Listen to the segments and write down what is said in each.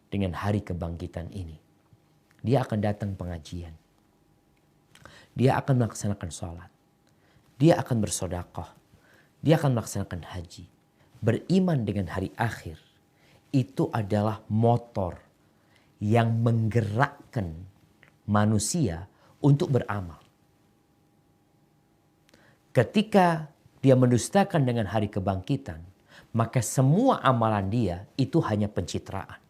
dengan hari kebangkitan ini. Dia akan datang pengajian. Dia akan melaksanakan sholat. Dia akan bersedekah. Dia akan melaksanakan haji. Beriman dengan hari akhir itu adalah motor yang menggerakkan manusia untuk beramal. Ketika dia mendustakan dengan hari kebangkitan, maka semua amalan dia itu hanya pencitraan.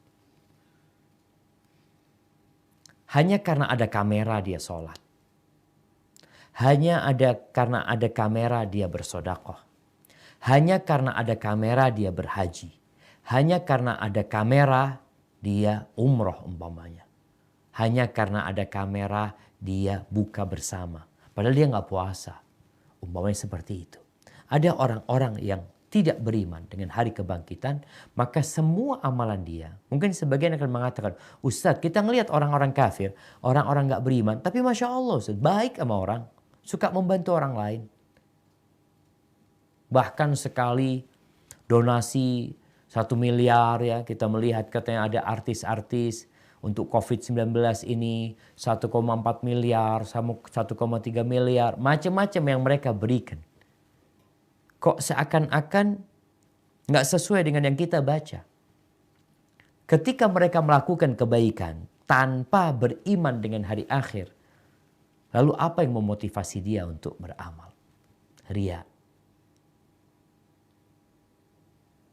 Hanya karena ada kamera dia sholat. Karena ada kamera dia bersedekah. Hanya karena ada kamera dia berhaji. Hanya karena ada kamera dia umroh umpamanya. Hanya karena ada kamera dia buka bersama. Padahal dia nggak puasa. Umpamanya seperti itu. Ada orang-orang yang tidak beriman dengan hari kebangkitan, maka semua amalan dia, mungkin sebagian akan mengatakan, Ustadz kita ngelihat orang-orang kafir, orang-orang gak beriman, tapi Masya Allah Ustadz, baik sama orang, suka membantu orang lain. Bahkan sekali donasi 1 miliar ya, kita melihat katanya ada artis-artis untuk COVID-19 ini 1,4 miliar, 1,3 miliar, macam-macam yang mereka berikan. Kok seakan-akan nggak sesuai dengan yang kita baca. Ketika mereka melakukan kebaikan tanpa beriman dengan hari akhir, lalu apa yang memotivasi dia untuk beramal? Ria.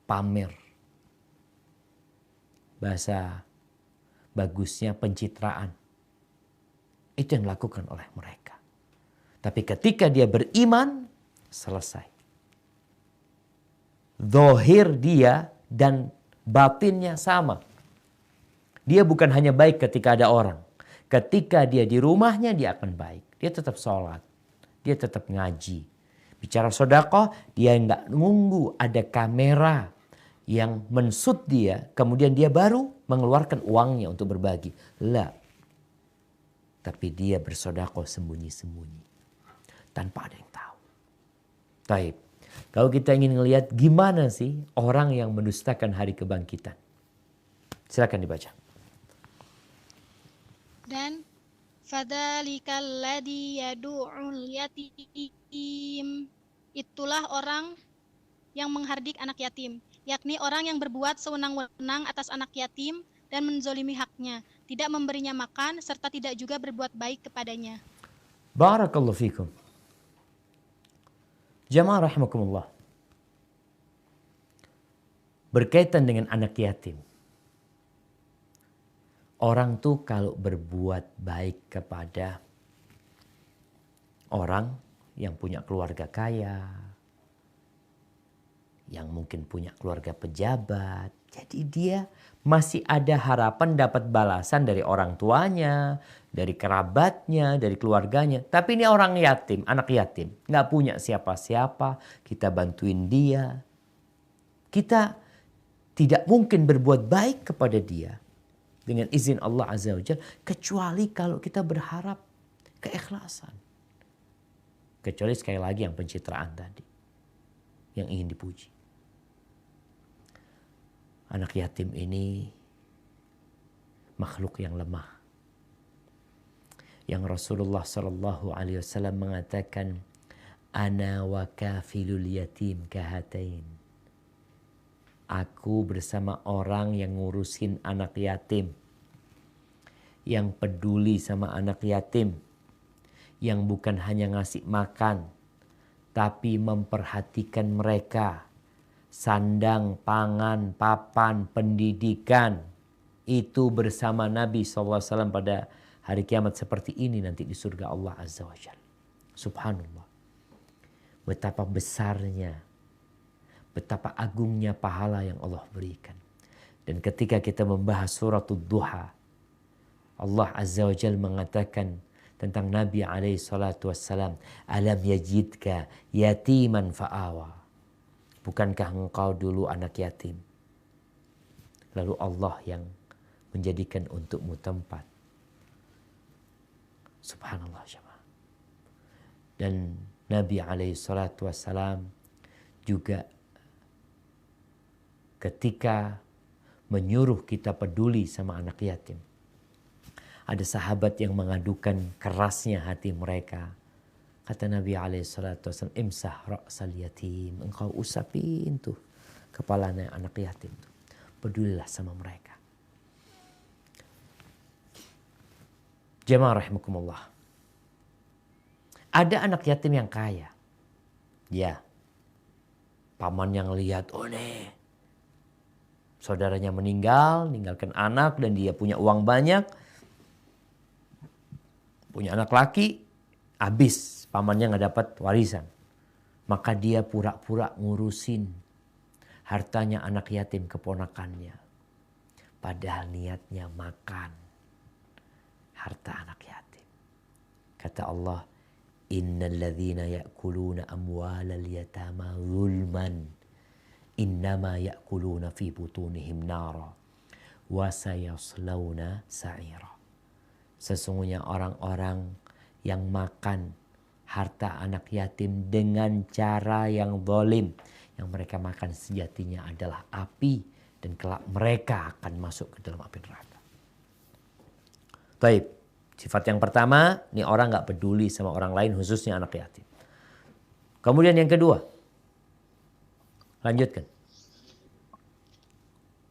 Pamer. Bahasa bagusnya pencitraan. Itu yang dilakukan oleh mereka. Tapi ketika dia beriman, selesai. Zahir dia dan batinnya sama. Dia bukan hanya baik ketika ada orang. Ketika dia di rumahnya dia akan baik. Dia tetap sholat. Dia tetap ngaji. Bicara sedekah, dia nggak nunggu ada kamera yang mensut dia. Kemudian dia baru mengeluarkan uangnya untuk berbagi. Lah. Tapi dia bersedekah sembunyi-sembunyi. Tanpa ada yang tahu. Taib. Kalau kita ingin melihat gimana sih orang yang mendustakan hari kebangkitan. Silakan dibaca. Dan fadzalikal ladzi yad'ul yatim. Itulah orang yang menghardik anak yatim, yakni orang yang berbuat sewenang-wenang atas anak yatim dan menzolimi haknya, tidak memberinya makan serta tidak juga berbuat baik kepadanya. Barakallahu fikum. Jamaah rahimakumullah. Berkaitan dengan anak yatim. Orang tuh kalau berbuat baik kepada orang yang punya keluarga kaya, yang mungkin punya keluarga pejabat, jadi dia masih ada harapan dapat balasan dari orang tuanya, dari kerabatnya, dari keluarganya. Tapi ini orang yatim, anak yatim, nggak punya siapa-siapa, kita bantuin dia. Kita tidak mungkin berbuat baik kepada dia dengan izin Allah Azza wa Jalla kecuali kalau kita berharap keikhlasan. Kecuali sekali lagi yang pencitraan tadi, yang ingin dipuji. Anak yatim ini makhluk yang lemah. Yang Rasulullah SAW mengatakan, Ana wa kafilul yatim kahatain. Aku bersama orang yang ngurusin anak yatim. Yang peduli sama anak yatim. Yang bukan hanya ngasih makan, tapi memperhatikan mereka. Sandang, pangan, papan, pendidikan. Itu bersama Nabi SAW pada hari kiamat seperti ini nanti di surga Allah Azza wa Jalla. Subhanallah. Betapa besarnya, betapa agungnya pahala yang Allah berikan. Dan ketika kita membahas suratul duha, Allah Azza wa Jalla mengatakan tentang Nabi SAW. Alam yajidka yatiman fa'awa. Bukankah engkau dulu anak yatim? Lalu Allah yang menjadikan untukmu tempat. Subhanallah jemaah. Dan Nabi SAW juga ketika menyuruh kita peduli sama anak yatim. Ada sahabat yang mengadukan kerasnya hati mereka. Kata Nabi SAW, imsah ra'sal yatim. Engkau usapin tuh kepalanya anak yatim. Pedulilah sama mereka. Jemaah rahimakumullah. Ada anak yatim yang kaya. Ya. Paman yang lihat, oh nih. Saudaranya meninggal, ninggalkan anak dan dia punya uang banyak. Punya anak laki, habis pamannya nggak dapat warisan. Maka dia pura-pura ngurusin hartanya anak yatim keponakannya. Padahal niatnya makan harta anak yatim. Kata Allah, innal ladzina ya'kuluna amwalal yatama zulman innama ya'kuluna fi butunihim nara wa sayaslawna sa'ira. Sesungguhnya orang-orang yang makan harta anak yatim dengan cara yang zalim, yang mereka makan sejatinya adalah api, dan kelak mereka akan masuk ke dalam api neraka. Taib. Sifat yang pertama, ini orang gak peduli sama orang lain, khususnya anak yatim. Kemudian yang kedua, lanjutkan.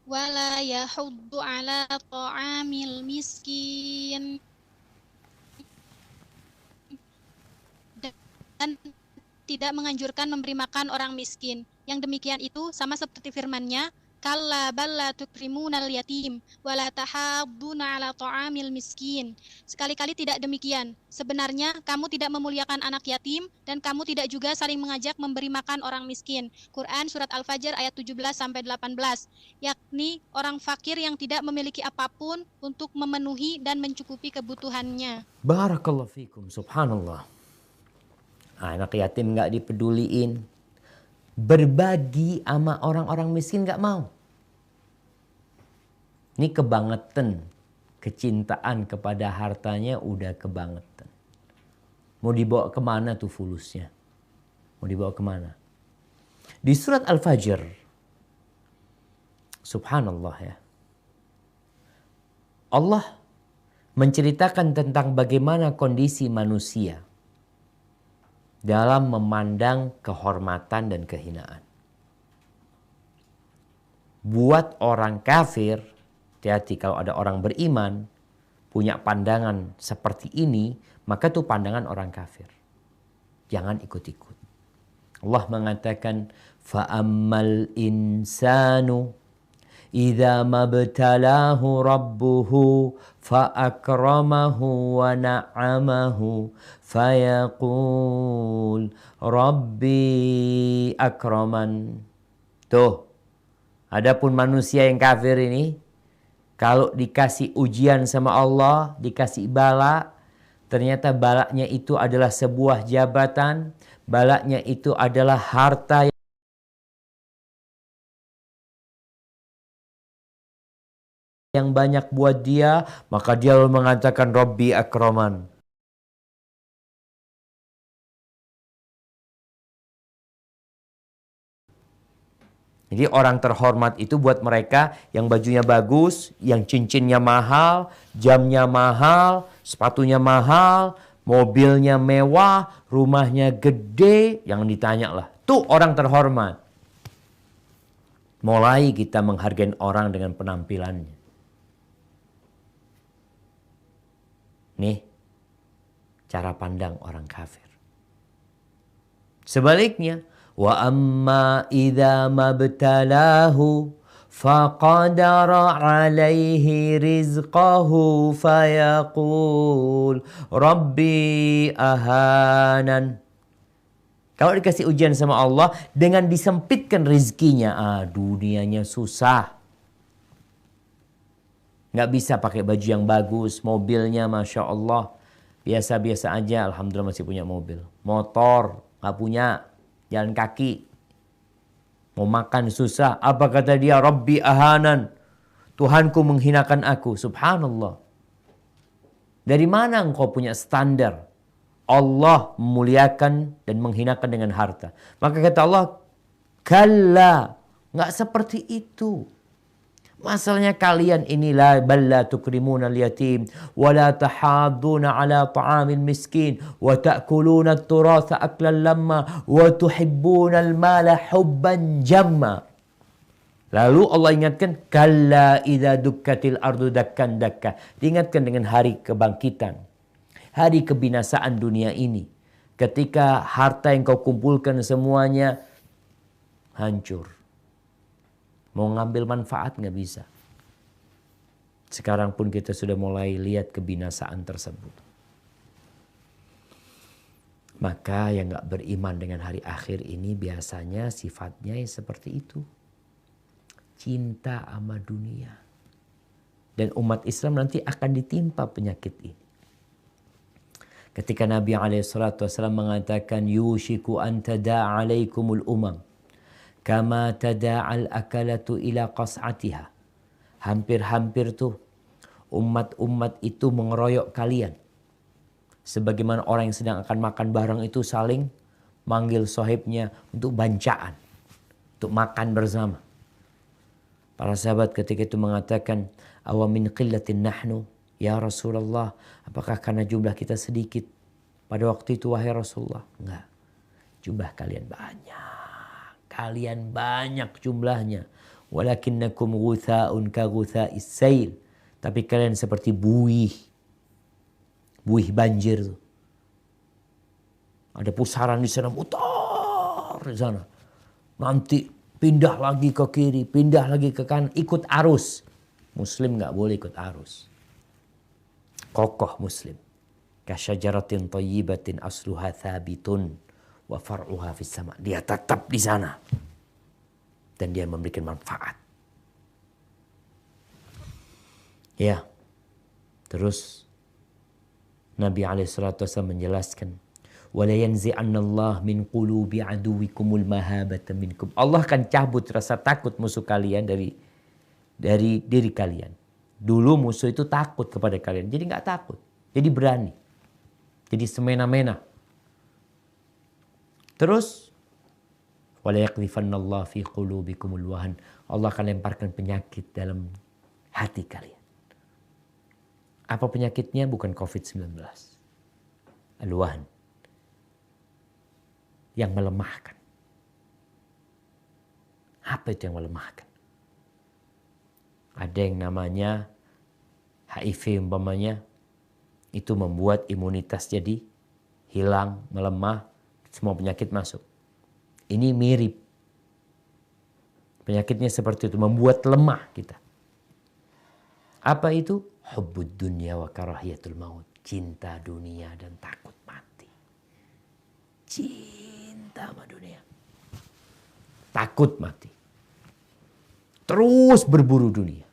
Wala yahuddu ala ta'amil miskin. Dan tidak menganjurkan memberi makan orang miskin. Yang demikian itu sama seperti firman-Nya, kalla balla tukrimunal yatim wala tahadduna ala ta'amil miskin. Sekali-kali tidak demikian. Sebenarnya kamu tidak memuliakan anak yatim dan kamu tidak juga saling mengajak memberi makan orang miskin. Quran surat Al-Fajr ayat 17 sampai 18. Yakni orang fakir yang tidak memiliki apapun untuk memenuhi dan mencukupi kebutuhannya. Barakallahu fikum, subhanallah. Anak yatim gak dipeduliin. Berbagi sama orang-orang miskin gak mau. Ini kebangetan. Kecintaan kepada hartanya udah kebangetan. Mau dibawa kemana tuh fulusnya? Mau dibawa kemana? Di surat Al-Fajr. Subhanallah ya. Allah menceritakan tentang bagaimana kondisi manusia dalam memandang kehormatan dan kehinaan. Buat orang kafir, hati-hati kalau ada orang beriman, punya pandangan seperti ini, maka itu pandangan orang kafir. Jangan ikut-ikut. Allah mengatakan, فَأَمَّا الْإِنسَانُ إِذَا مَبْتَلَاهُ رَبُّهُ فَأَكْرَمَهُ وَنَعَّمَهُ فَيَقُولُ رَبِّي أَكْرَمَنِ. Tuh, adapun manusia yang kafir ini, kalau dikasih ujian sama Allah, dikasih bala, ternyata balanya itu adalah sebuah jabatan, balanya itu adalah harta yang banyak buat dia, maka dia lalu mengatakan Rabbi akraman. Jadi orang terhormat itu buat mereka yang bajunya bagus, yang cincinnya mahal, jamnya mahal, sepatunya mahal, mobilnya mewah, rumahnya gede, jangan ditanya lah. Tuh orang terhormat. Mulai kita menghargai orang dengan penampilannya. Nih, cara pandang orang kafir. Sebaliknya, wa amma idza mabtalahu faqadara alaihi rizqahu fayaqul rabbi ahanan. Kalau dikasih ujian sama Allah dengan disempitkan rizkinya, dunianya susah. Nggak bisa pakai baju yang bagus, mobilnya Masya Allah biasa-biasa aja, alhamdulillah masih punya mobil. Motor nggak punya, jalan kaki. Mau makan susah, apa kata dia? Rabbi ahanan, Tuhanku menghinakan aku. Subhanallah. Dari mana engkau punya standar Allah memuliakan dan menghinakan dengan harta? Maka kata Allah, kalla, nggak seperti itu. Masalahnya kalian inilah balla tukrimuna al-yatim wa la tahadduna ala ta'amil miskin wa ta'kuluna at-turatha aklan lamma wa tuhibbuna al-mala hubban jamma. Lalu Allah ingatkan kalla idza dukkatil ardu dakkan dakka. Diingatkan dengan hari kebangkitan, hari kebinasaan dunia ini. Ketika harta yang kau kumpulkan semuanya hancur. Mau ngambil manfaat nggak bisa. Sekarang pun kita sudah mulai lihat kebinasaan tersebut. Maka yang nggak beriman dengan hari akhir ini biasanya sifatnya seperti itu. Cinta sama dunia. Dan umat Islam nanti akan ditimpa penyakit ini. Ketika Nabi SAW mengatakan yushiku an tada'a alaikumul umam kama tada'al akalatu ila qas'atiha. Hampir-hampir tuh umat-umat itu mengeroyok kalian. Sebagaimana orang yang sedang akan makan bareng itu saling manggil sohibnya untuk bancaan. Untuk makan bersama. Para sahabat ketika itu mengatakan awa min qillatin nahnu ya Rasulullah. Apakah karena jumlah kita sedikit pada waktu itu wahai Rasulullah? Enggak. Jumlah kalian banyak. Kalian banyak jumlahnya. Walakinnakum ghutha'un ka ghutha'is sail. Tapi kalian seperti buih. Buih banjir. Ada pusaran di sana, putar di sana. Nanti pindah lagi ke kiri, pindah lagi ke kanan. Ikut arus. Muslim nggak boleh ikut arus. Kokoh Muslim. Kasyajaratin thayyibatin asluha thabitun. Wa far'uha fis sama. Dia tetap di sana. Dan dia memberikan manfaat. Ya. Terus Nabi SAW menjelaskan. وَلَا يَنْزِعَنَّ اللَّهُ مِنْ قُلُوبِ عَدُوِّكُمُ الْمَهَابَةَ مِنْكُمْ. Allah akan cabut rasa takut musuh kalian dari diri kalian. Dulu musuh itu takut kepada kalian. Jadi nggak takut. Jadi berani. Jadi semena-mena. Terus wala yaqdhifannallahu fi qulubikumul wahan. Allah akan lemparkan penyakit dalam hati kalian. Apa penyakitnya? Bukan COVID-19. Al-wahan. Yang melemahkan. Apa itu yang melemahkan? Ada yang namanya HIV umpamanya. Itu membuat imunitas jadi hilang, melemah. Semua penyakit masuk. Ini mirip. Penyakitnya seperti itu. Membuat lemah kita. Apa itu? Hubbud dunya wa karahiyatul maut. Cinta dunia dan takut mati. Cinta sama dunia. Takut mati. Terus berburu dunia.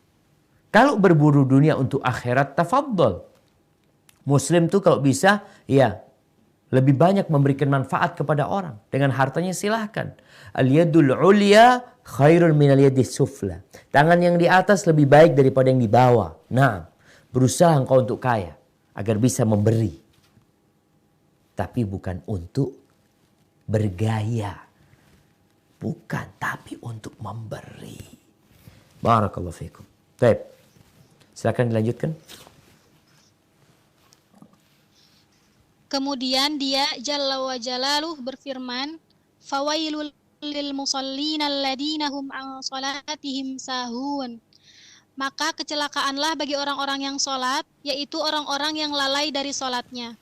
Kalau berburu dunia untuk akhirat, tafaddal. Muslim tuh kalau bisa, ya lebih banyak memberikan manfaat kepada orang. Dengan hartanya silahkan. Al-yadul ulya khairul minal yadis sufla. Tangan yang di atas lebih baik daripada yang di bawah. Nah, berusaha engkau untuk kaya. Agar bisa memberi. Tapi bukan untuk bergaya. Bukan, tapi untuk memberi. Barakallahu fikum. Baik. Silakan dilanjutkan. Kemudian dia Jalla wa Jalaluh berfirman, "Fawailul lil musallin alladziina hum an salatihim sahun." Maka kecelakaanlah bagi orang-orang yang salat, yaitu orang-orang yang lalai dari salatnya.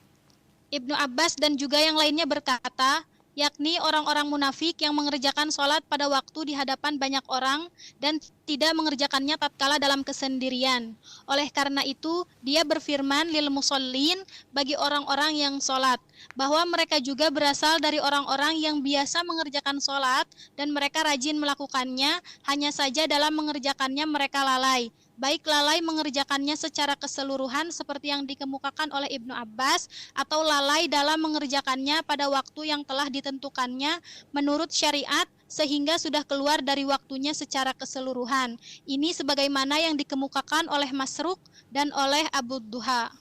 Ibnu Abbas dan juga yang lainnya berkata, yakni orang-orang munafik yang mengerjakan salat pada waktu di hadapan banyak orang dan tidak mengerjakannya tatkala dalam kesendirian. Oleh karena itu, dia berfirman lil musallin bagi orang-orang yang salat, bahwa mereka juga berasal dari orang-orang yang biasa mengerjakan salat dan mereka rajin melakukannya, hanya saja dalam mengerjakannya mereka lalai. Baik lalai mengerjakannya secara keseluruhan seperti yang dikemukakan oleh Ibnu Abbas, atau lalai dalam mengerjakannya pada waktu yang telah ditentukannya menurut syariat sehingga sudah keluar dari waktunya secara keseluruhan. Ini sebagaimana yang dikemukakan oleh Masruq dan oleh Abu Duha.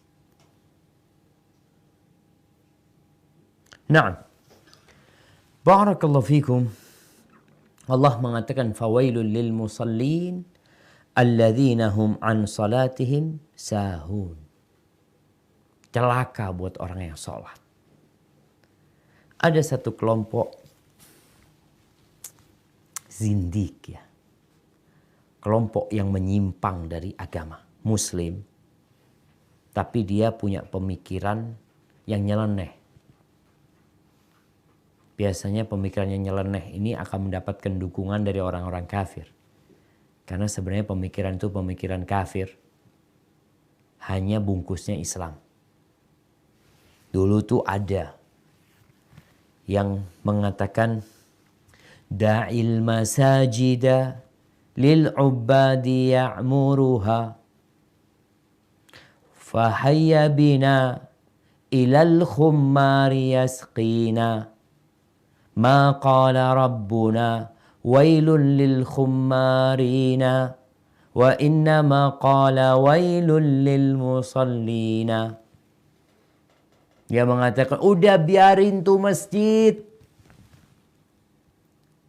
Naam. Barakallahu fikum. Allah mengatakan fawailul lil musallin alladzina hum an salatihim sahun. Celaka buat orang yang sholat. Ada satu kelompok zindik ya. Kelompok yang menyimpang dari agama Muslim. Tapi dia punya pemikiran yang nyeleneh. Biasanya pemikiran yang nyeleneh ini akan mendapatkan dukungan dari orang-orang kafir. Karena sebenarnya pemikiran itu pemikiran kafir. Hanya bungkusnya Islam. Dulu tuh ada yang mengatakan da'il masajida lil ubadi ya'muruha fahayya bina ilal khummari yasqina ma qala rabbuna wailun lil khummarina wa innama qala wailun lil musallina. Dia mengatakan, udah biarin tuh masjid.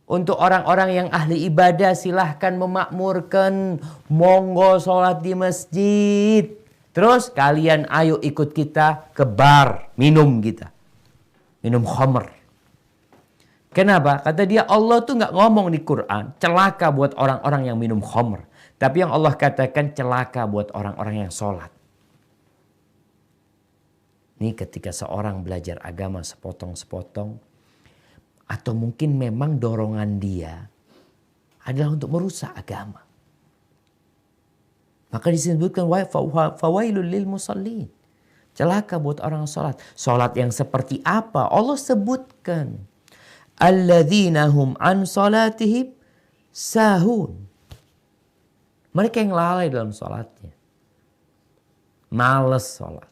Untuk orang-orang yang ahli ibadah silahkan memakmurkan. Monggo sholat di masjid. Terus kalian ayo ikut kita ke bar. Minum kita. Minum khamr. Kenapa? Kata dia Allah tuh gak ngomong di Quran. Celaka buat orang-orang yang minum khamr. Tapi yang Allah katakan celaka buat orang-orang yang sholat. Ini ketika seorang belajar agama sepotong-sepotong. Atau mungkin memang dorongan dia adalah untuk merusak agama. Maka disebutkan fawailul lil musallin. Celaka buat orang sholat. Sholat yang seperti apa? Allah sebutkan. Alladzina hum an salatihim sahun. Mereka yang lalai dalam sholatnya. Males sholat.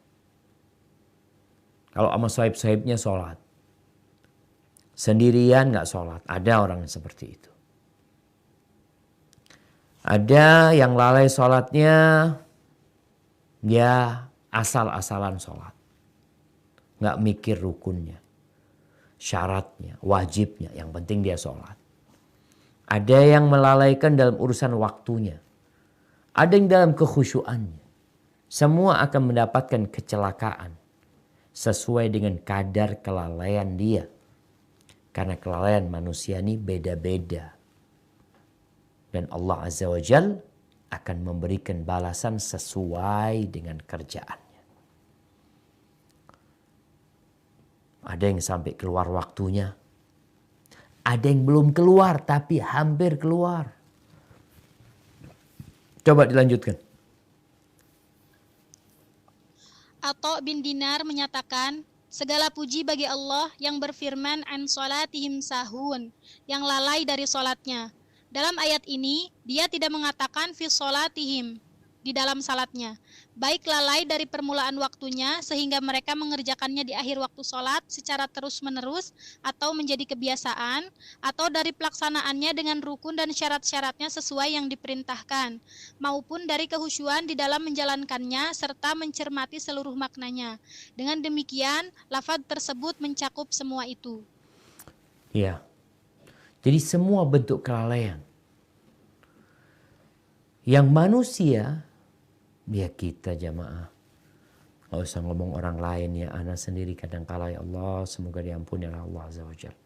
Kalau sama sahib-sahibnya sholat. Sendirian gak sholat. Ada orang yang seperti itu. Ada yang lalai sholatnya. Dia asal-asalan sholat. Gak mikir rukunnya. Syaratnya, wajibnya. Yang penting dia sholat. Ada yang melalaikan dalam urusan waktunya. Ada yang dalam kekhusyuannya. Semua akan mendapatkan kecelakaan. Sesuai dengan kadar kelalaian dia. Karena kelalaian manusia ini beda-beda. Dan Allah Azza wa Jal akan memberikan balasan sesuai dengan kerjaannya. Ada yang sampai keluar waktunya. Ada yang belum keluar tapi hampir keluar. Coba dilanjutkan. Atha bin Dinar menyatakan, segala puji bagi Allah yang berfirman an salatihim sahun, yang lalai dari salatnya. Dalam ayat ini, dia tidak mengatakan fi salatihim, di dalam salatnya. Baik lalai dari permulaan waktunya sehingga mereka mengerjakannya di akhir waktu salat secara terus-menerus atau menjadi kebiasaan, atau dari pelaksanaannya dengan rukun dan syarat-syaratnya sesuai yang diperintahkan, maupun dari kehusyuan di dalam menjalankannya serta mencermati seluruh maknanya. Dengan demikian, lafaz tersebut mencakup semua itu. Ya. Jadi semua bentuk kelalaian. Yang manusia, ya kita jamaah. Gak usah ngomong orang lain ya. Ana sendiri kadangkala ya Allah. Semoga diampuni oleh Allah Azza wa Jalla.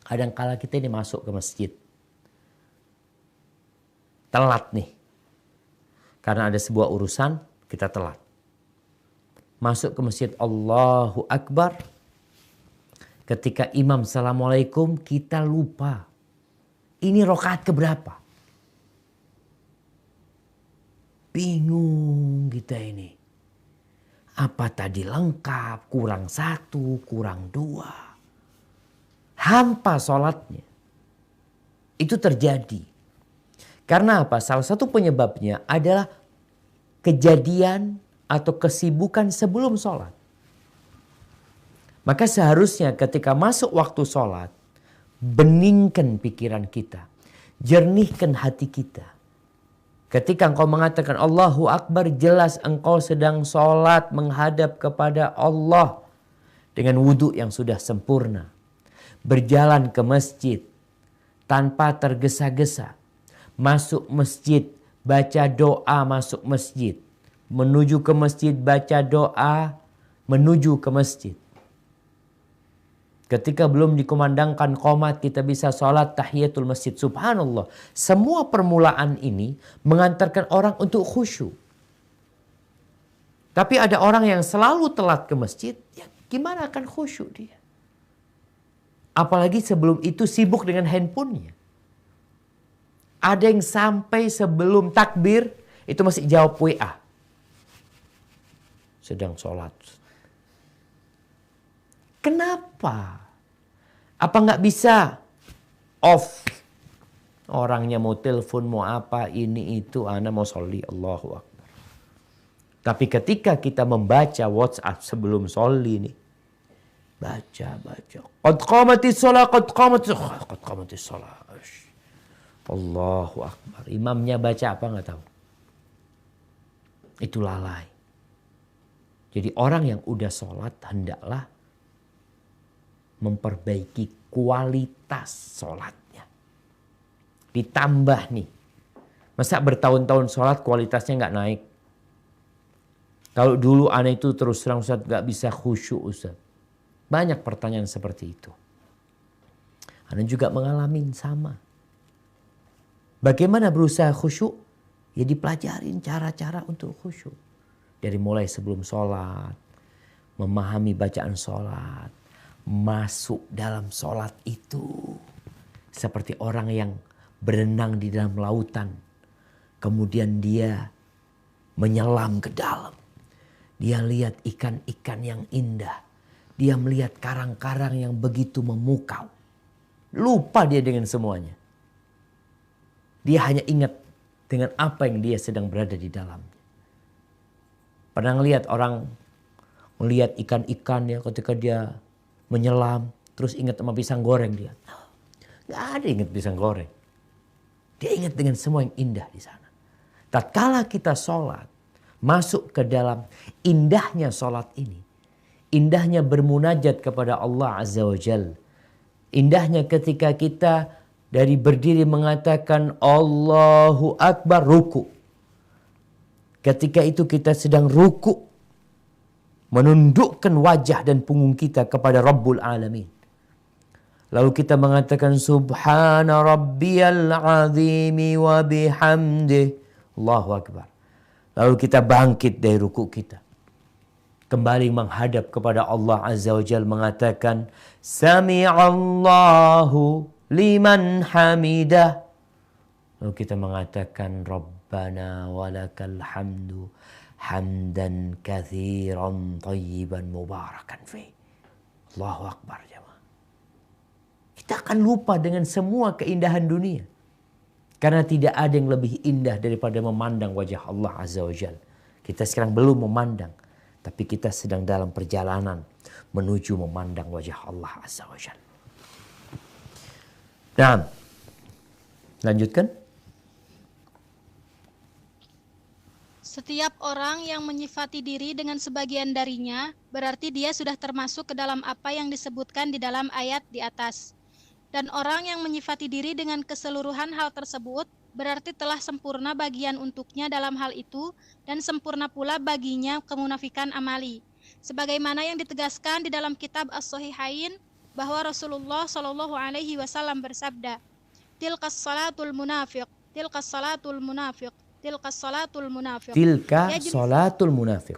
Kadangkala kita ini masuk ke masjid. Telat nih. Karena ada sebuah urusan kita telat. Masuk ke masjid Allahu Akbar. Ketika imam Assalamualaikum kita lupa. Ini rakaat keberapa? Bingung kita ini. Apa tadi lengkap, kurang 1, kurang 2. Hampa sholatnya. Itu terjadi. Karena apa? Salah satu penyebabnya adalah kejadian atau kesibukan sebelum sholat. Maka seharusnya ketika masuk waktu sholat, beningkan pikiran kita. Jernihkan hati kita. Ketika engkau mengatakan Allahu Akbar, jelas engkau sedang sholat menghadap kepada Allah. Dengan wudhu yang sudah sempurna. Berjalan ke masjid tanpa tergesa-gesa. Masuk masjid baca doa masuk masjid. Menuju ke masjid, baca doa, menuju ke masjid. Ketika belum dikumandangkan qomat, kita bisa sholat tahiyatul masjid. Subhanallah. Semua permulaan ini mengantarkan orang untuk khusyuk. Tapi ada orang yang selalu telat ke masjid, ya gimana akan khusyuk dia? Apalagi sebelum itu sibuk dengan handphonenya. Ada yang sampai sebelum takbir, itu masih jawab WA. Sedang sholat. Kenapa? Apa nggak bisa off? Orangnya mau telepon, mau apa, ini itu, ana mau sholli, Allahu Akbar. Tapi ketika kita membaca WhatsApp sebelum sholli nih, baca. Qad qamatis shalah, qad qamatis shalah. Allahu Akbar. Imamnya baca apa nggak tahu. Itu lalai. Jadi orang yang udah sholat hendaklah memperbaiki kualitas sholatnya. Ditambah nih. Masa bertahun-tahun sholat kualitasnya nggak naik? Kalau dulu ana itu terus terang Ustaz nggak bisa khusyuk Ustaz. Banyak pertanyaan seperti itu. Ana juga mengalami sama. Bagaimana berusaha khusyuk? Ya dipelajarin cara-cara untuk khusyuk. Dari mulai sebelum sholat, memahami bacaan sholat, masuk dalam sholat itu. Seperti orang yang berenang di dalam lautan. Kemudian dia menyelam ke dalam. Dia lihat ikan-ikan yang indah. Dia melihat karang-karang yang begitu memukau. Lupa dia dengan semuanya. Dia hanya ingat dengan apa yang dia sedang berada di dalamnya. Pernah ngelihat orang melihat ikan-ikan ya ketika dia menyelam. Terus ingat sama pisang goreng dia. Gak ada ingat pisang goreng. Dia ingat dengan semua yang indah di sana. Tatkala kita sholat. Masuk ke dalam indahnya sholat ini. Indahnya bermunajat kepada Allah Azza wa Jal. Indahnya ketika kita dari berdiri mengatakan Allahu Akbar ruku. Ketika itu kita sedang ruku. Menundukkan wajah dan punggung kita kepada Rabbul Alamin. Lalu kita mengatakan Subhana Rabbiyal Azimi wa bihamdih. Allahu Akbar. Lalu kita bangkit dari ruku kita. Kembali menghadap kepada Allah Azza wa Jalla mengatakan Sami'allahu liman hamidah. Lalu kita mengatakan Rabbana walakal hamdu hamdan kathiran tayyiban mubarakan fi. Allahu Akbar jemaah. Kita akan lupa dengan semua keindahan dunia. Karena tidak ada yang lebih indah daripada memandang wajah Allah Azza wa Jalla. Kita sekarang belum memandang. Tapi kita sedang dalam perjalanan menuju memandang wajah Allah Azza wa Jalla. Nah, lanjutkan. Setiap orang yang menyifati diri dengan sebagian darinya, berarti dia sudah termasuk ke dalam apa yang disebutkan di dalam ayat di atas. Dan orang yang menyifati diri dengan keseluruhan hal tersebut, berarti telah sempurna bagian untuknya dalam hal itu, dan sempurna pula baginya kemunafikan amali. Sebagaimana yang ditegaskan di dalam kitab As-Sahihain, bahwa Rasulullah Shallallahu Alaihi Wasallam bersabda, Tilka salatul munafiq, tilka salatul munafiq, tilka salatul munafiq. Tilka salatul munafiq.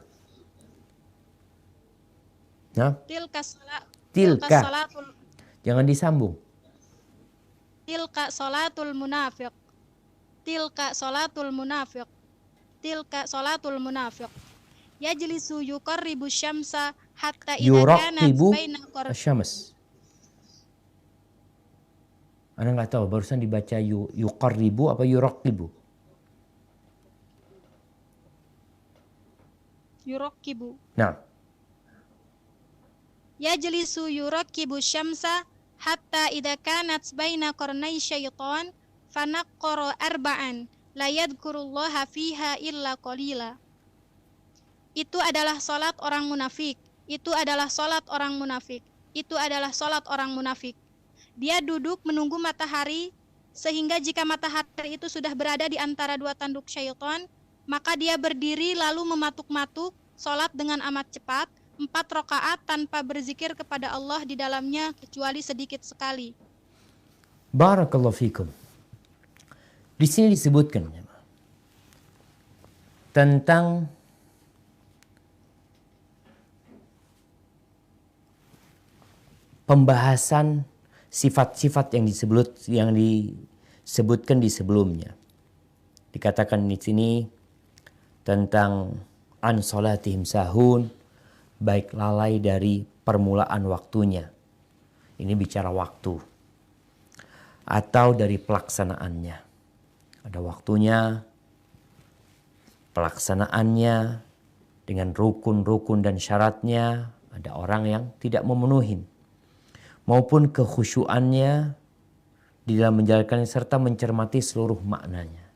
Nah, tilka salatul. Jangan disambung. Tilka salatul munafiq. Tilka salatul munafiq. Tilka salatul munafiq. Yajlisu yuqarribu syamsa hatta idza kanat baina syams. Ana enggak tahu barusan dibaca yuqarribu apa yuraqibu? Yuraqibu. Nah. Yajlisu yuraqibu syamsa hatta idza kanat baina qarnai syaitan fanaqqara arba'an la yadhkurullaha fiha illa qalila. Itu adalah salat orang munafik. Itu adalah salat orang munafik. Itu adalah salat orang munafik. Dia duduk menunggu matahari sehingga jika matahari itu sudah berada di antara dua tanduk syaitan, maka dia berdiri lalu mematuk-matuk, sholat dengan amat cepat, 4 rakaat tanpa berzikir kepada Allah di dalamnya kecuali sedikit sekali. Barakallahu fikum. Di sini disebutkan tentang pembahasan sifat-sifat yang disebutkan di sebelumnya. Dikatakan di sini tentang an salatihim sahun, baik lalai dari permulaan waktunya. Ini bicara waktu. Atau dari pelaksanaannya. Ada waktunya, pelaksanaannya dengan rukun-rukun dan syaratnya. Ada orang yang tidak memenuhi. Maupun kekhusyuannya di dalam menjalankannya serta mencermati seluruh maknanya.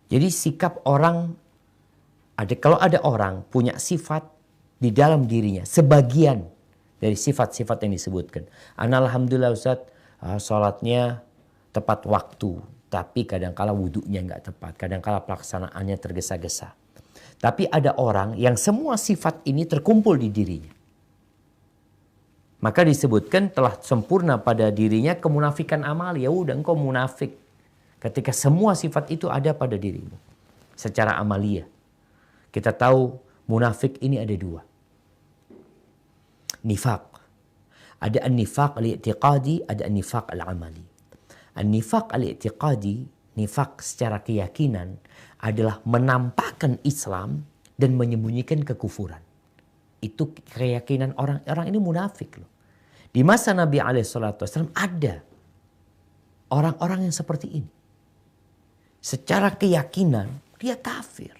Jadi sikap orang, kalau ada orang punya sifat di dalam dirinya, sebagian dari sifat-sifat yang disebutkan. Alhamdulillah Ustaz, sholatnya tepat waktu, tapi kadang-kala wudhunya nggak tepat, kadang-kala pelaksanaannya tergesa-gesa. Tapi ada orang yang semua sifat ini terkumpul di dirinya. Maka disebutkan telah sempurna pada dirinya kemunafikan amal. Ya udah engkau munafik. Ketika semua sifat itu ada pada dirimu. Secara amalia. Kita tahu munafik ini ada 2. Nifaq. Ada an-nifaq al-i'tiqadi, ada an-nifaq al-amali. An-nifaq al-i'tiqadi, nifaq secara keyakinan adalah menampakkan Islam dan menyembunyikan kekufuran. Itu keyakinan orang ini munafik loh. Di masa Nabi SAW ada orang-orang yang seperti ini. Secara keyakinan dia kafir.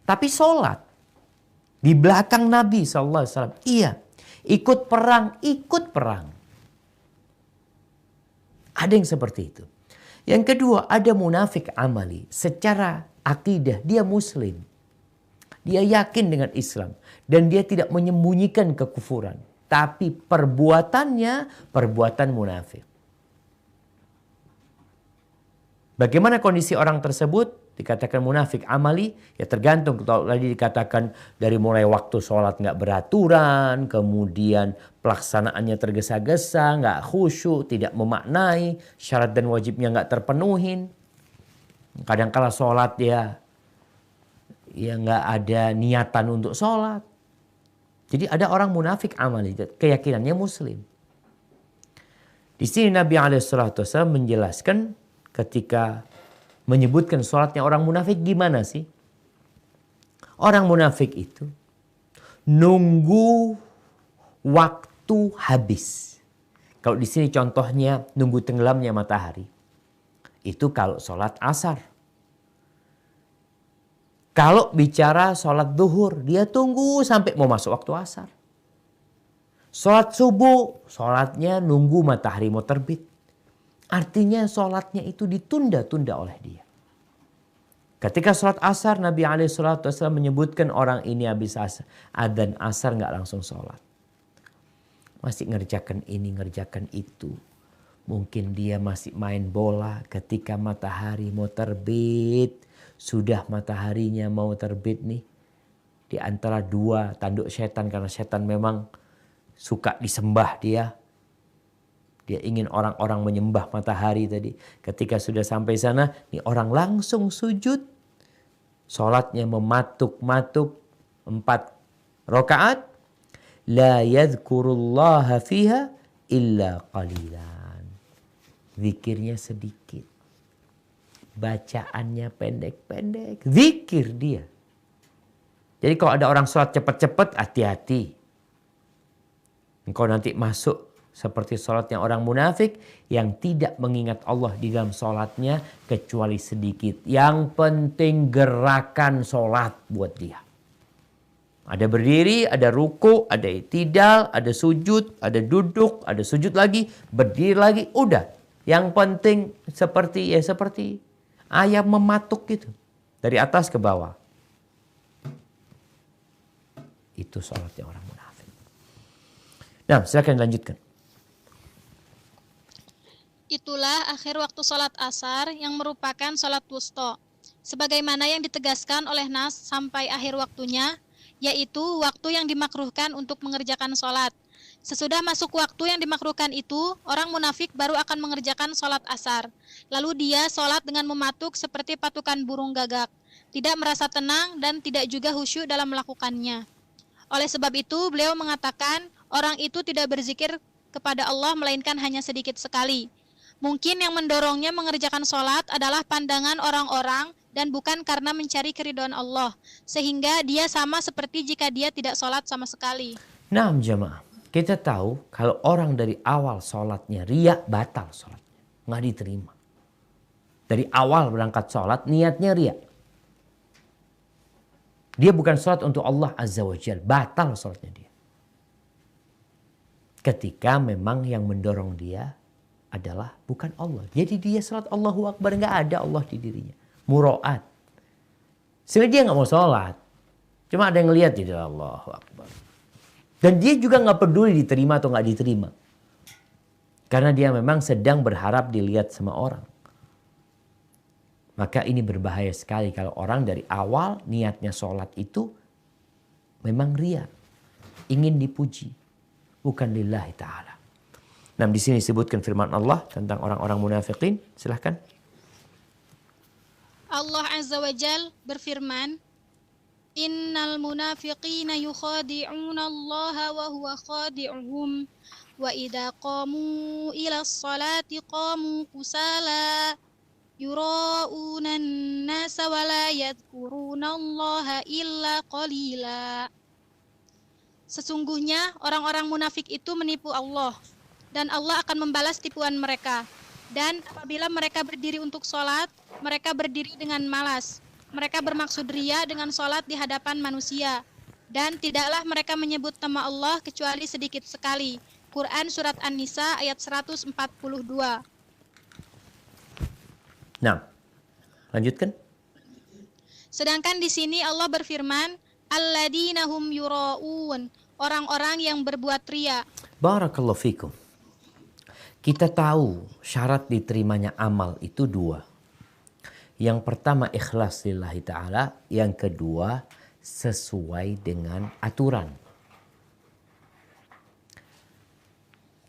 Tapi sholat. Di belakang Nabi SAW. Iya. Ikut perang. Ada yang seperti itu. Yang kedua ada munafik amali. Secara akidah dia muslim. Dia yakin dengan Islam. Dan dia tidak menyembunyikan kekufuran. Tapi perbuatannya perbuatan munafik. Bagaimana kondisi orang tersebut? Dikatakan munafik amali. Ya tergantung. Kalau tadi dikatakan dari mulai waktu sholat nggak beraturan. Kemudian pelaksanaannya tergesa-gesa. Nggak khusyuk. Tidak memaknai. Syarat dan wajibnya nggak terpenuhin. Kadang-kala sholat ya nggak ada niatan untuk sholat. Jadi ada orang munafik amali, keyakinannya muslim. Di sini Nabi SAW menjelaskan ketika menyebutkan sholatnya orang munafik gimana sih? Orang munafik itu nunggu waktu habis. Kalau di sini contohnya nunggu tenggelamnya matahari. Itu kalau sholat asar. Kalau bicara sholat duhur, dia tunggu sampai mau masuk waktu asar. Sholat subuh, sholatnya nunggu matahari mau terbit. Artinya sholatnya itu ditunda-tunda oleh dia. Ketika sholat asar, Nabi SAW menyebutkan orang ini habis adzan asar nggak langsung sholat. Masih ngerjakan ini, ngerjakan itu. Mungkin dia masih main bola ketika matahari mau terbit. Sudah mataharinya mau terbit nih. Di antara 2 tanduk setan. Karena setan memang suka disembah dia. Dia ingin orang-orang menyembah matahari tadi. Ketika sudah sampai sana. Nih orang langsung sujud. Sholatnya mematuk-matuk 4 rakaat. La yadhkurullaha fiha illa qalilan. Zikirnya sedikit. Bacaannya pendek-pendek. Zikir dia. Jadi kalau ada orang sholat cepat-cepat, hati-hati. Engkau nanti masuk seperti sholatnya orang munafik yang tidak mengingat Allah di dalam sholatnya kecuali sedikit. Yang penting gerakan sholat buat dia. Ada berdiri, ada ruku, ada i'tidal, ada sujud, ada duduk, ada sujud lagi, berdiri lagi, udah. Yang penting seperti ayam mematuk gitu. Dari atas ke bawah. Itu sholatnya orang munafik. Nah, silakan lanjutkan. Itulah akhir waktu sholat asar yang merupakan sholat wusta. Sebagaimana yang ditegaskan oleh Nas sampai akhir waktunya, yaitu waktu yang dimakruhkan untuk mengerjakan sholat. Sesudah masuk waktu yang dimakruhkan itu, orang munafik baru akan mengerjakan sholat asar. Lalu dia sholat dengan mematuk seperti patukan burung gagak, tidak merasa tenang dan tidak juga khusyuk dalam melakukannya. Oleh sebab itu, beliau mengatakan orang itu tidak berzikir kepada Allah melainkan hanya sedikit sekali. Mungkin yang mendorongnya mengerjakan sholat adalah pandangan orang-orang dan bukan karena mencari keridhaan Allah, sehingga dia sama seperti jika dia tidak sholat sama sekali. Nah jemaah, kita tahu kalau orang dari awal sholatnya riya, batal sholatnya, nggak diterima. Dari awal berangkat sholat niatnya riya. Dia bukan sholat untuk Allah Azza wa Jal, batal sholatnya dia. Ketika memang yang mendorong dia adalah bukan Allah. Jadi dia sholat Allahu Akbar, nggak ada Allah di dirinya. Muro'at. Sebenarnya dia nggak mau sholat. Cuma ada yang ngelihat di dalam Allahu Akbar. Dan dia juga nggak peduli diterima atau nggak diterima. Karena dia memang sedang berharap dilihat sama orang. Maka ini berbahaya sekali kalau orang dari awal niatnya sholat itu memang riya. Ingin dipuji. Bukan lillahi ta'ala. Nah di sini disebutkan firman Allah tentang orang-orang munafikin. Silahkan. Allah Azza wa Jal berfirman, Innal munafiqina yukhadi'una Allah wa huwa khadi'uhum wa idha qamu ila salati qamu kusala yura'una an-nasa wa la yadhkuruna Allah illa qalila. Sesungguhnya orang-orang munafik itu menipu Allah dan Allah akan membalas tipuan mereka. Dan apabila mereka berdiri untuk sholat, mereka berdiri dengan malas. Mereka bermaksud riya dengan sholat di hadapan manusia. Dan tidaklah mereka menyebut nama Allah kecuali sedikit sekali. Quran Surat An-Nisa ayat 142. Nah, lanjutkan. Sedangkan di sini Allah berfirman, Alladzina hum yura'un, orang-orang yang berbuat riya. Barakallahu fikum. Kita tahu syarat diterimanya amal itu dua. Yang pertama ikhlas lillahi ta'ala. Yang kedua sesuai dengan aturan.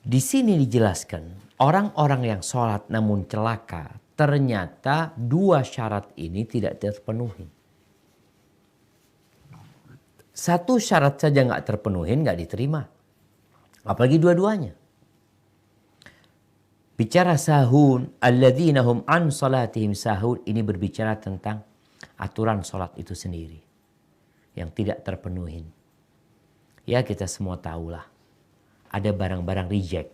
Di sini dijelaskan orang-orang yang sholat namun celaka. Ternyata dua syarat ini tidak terpenuhi. Satu syarat saja nggak terpenuhi, nggak diterima. Apalagi dua-duanya. Bicara sahun, alladzina hum an salatihim sahun, ini berbicara tentang aturan sholat itu sendiri yang tidak terpenuhi. Ya kita semua tahulah, ada barang-barang reject,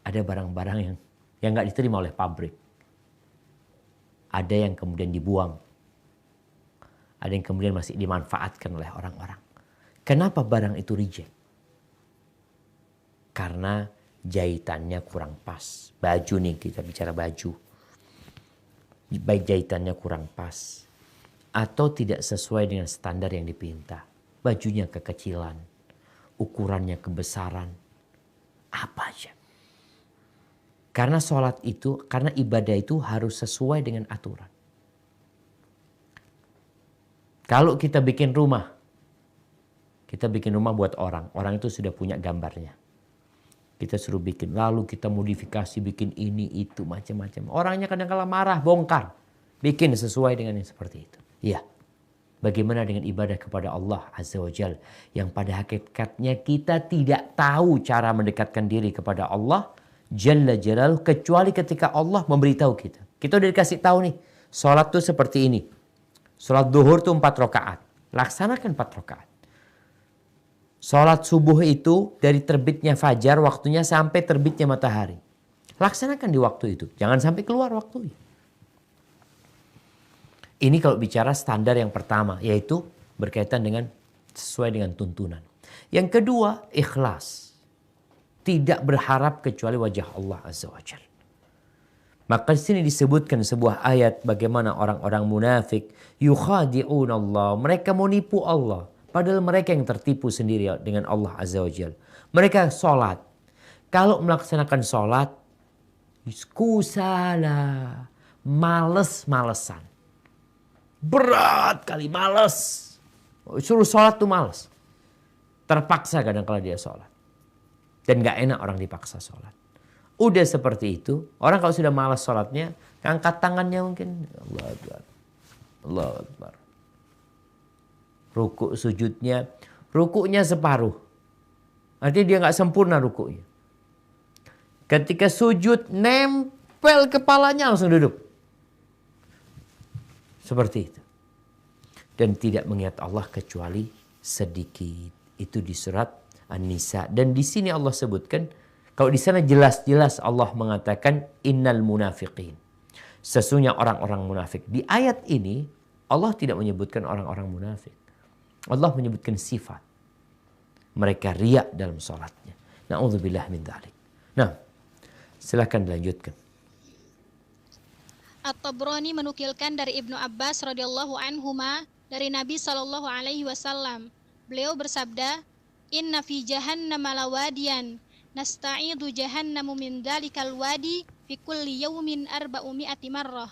ada barang-barang yang nggak diterima oleh pabrik, ada yang kemudian dibuang, ada yang kemudian masih dimanfaatkan oleh orang-orang. Kenapa barang itu reject? Karena jahitannya kurang pas. Baju nih, kita bicara baju. Baik jahitannya kurang pas atau tidak sesuai dengan standar yang dipinta. Bajunya kekecilan, ukurannya kebesaran, apa aja. Karena sholat itu, karena ibadah itu harus sesuai dengan aturan. Kalau kita bikin rumah buat orang itu sudah punya gambarnya. Kita suruh bikin, lalu kita modifikasi, bikin ini, itu, macam-macam. Orangnya kadang-kala marah, bongkar. Bikin sesuai dengan yang seperti itu. Iya. Bagaimana dengan ibadah kepada Allah Azza wa Jal. Yang pada hakikatnya kita tidak tahu cara mendekatkan diri kepada Allah Jalla Jalaluh. Kecuali ketika Allah memberitahu kita. Kita udah dikasih tahu nih. Sholat tuh seperti ini. Sholat duhur tuh 4 rakaat. Laksanakan 4 rakaat. Sholat subuh itu dari terbitnya fajar waktunya sampai terbitnya matahari. Laksanakan di waktu itu. Jangan sampai keluar waktunya. Ini kalau bicara standar yang pertama. Yaitu berkaitan dengan sesuai dengan tuntunan. Yang kedua ikhlas. Tidak berharap kecuali wajah Allah Azza wa Jalla. Maka di sini disebutkan sebuah ayat bagaimana orang-orang munafik. Yukhadi'un Allah. Mereka mau nipu Allah. Padahal mereka yang tertipu sendiri dengan Allah Azza wa Jalla. Mereka sholat. Kalau melaksanakan sholat, kusala, males-malesan. Berat kali, males. Suruh sholat tuh males. Terpaksa kadang kala dia sholat. Dan gak enak orang dipaksa sholat. Udah seperti itu, orang kalau sudah malas sholatnya, angkat tangannya mungkin. Allah Akbar. Allah Akbar. Rukuk sujudnya, rukuknya separuh. Artinya dia gak sempurna rukuknya. Ketika sujud, nempel kepalanya langsung duduk. Seperti itu. Dan tidak mengingat Allah kecuali sedikit. Itu di surat An-Nisa. Dan di sini Allah sebutkan, kalau di sana jelas-jelas Allah mengatakan innal munafiqin. Sesungguhnya orang-orang munafik. Di ayat ini Allah tidak menyebutkan orang-orang munafik. Allah menyebutkan sifat. Mereka riya dalam salatnya. Na'udzubillah min dzalik. Nah, silakan dilanjutkan. At-Tabrani menukilkan dari Ibnu Abbas radhiyallahu anhuma dari Nabi sallallahu alaihi wasallam. Beliau bersabda, "Inna fi jahannama lawadiyan, nasta'idu jahannamu min dzalikal wadi fi kulli yawmin 400 marrah.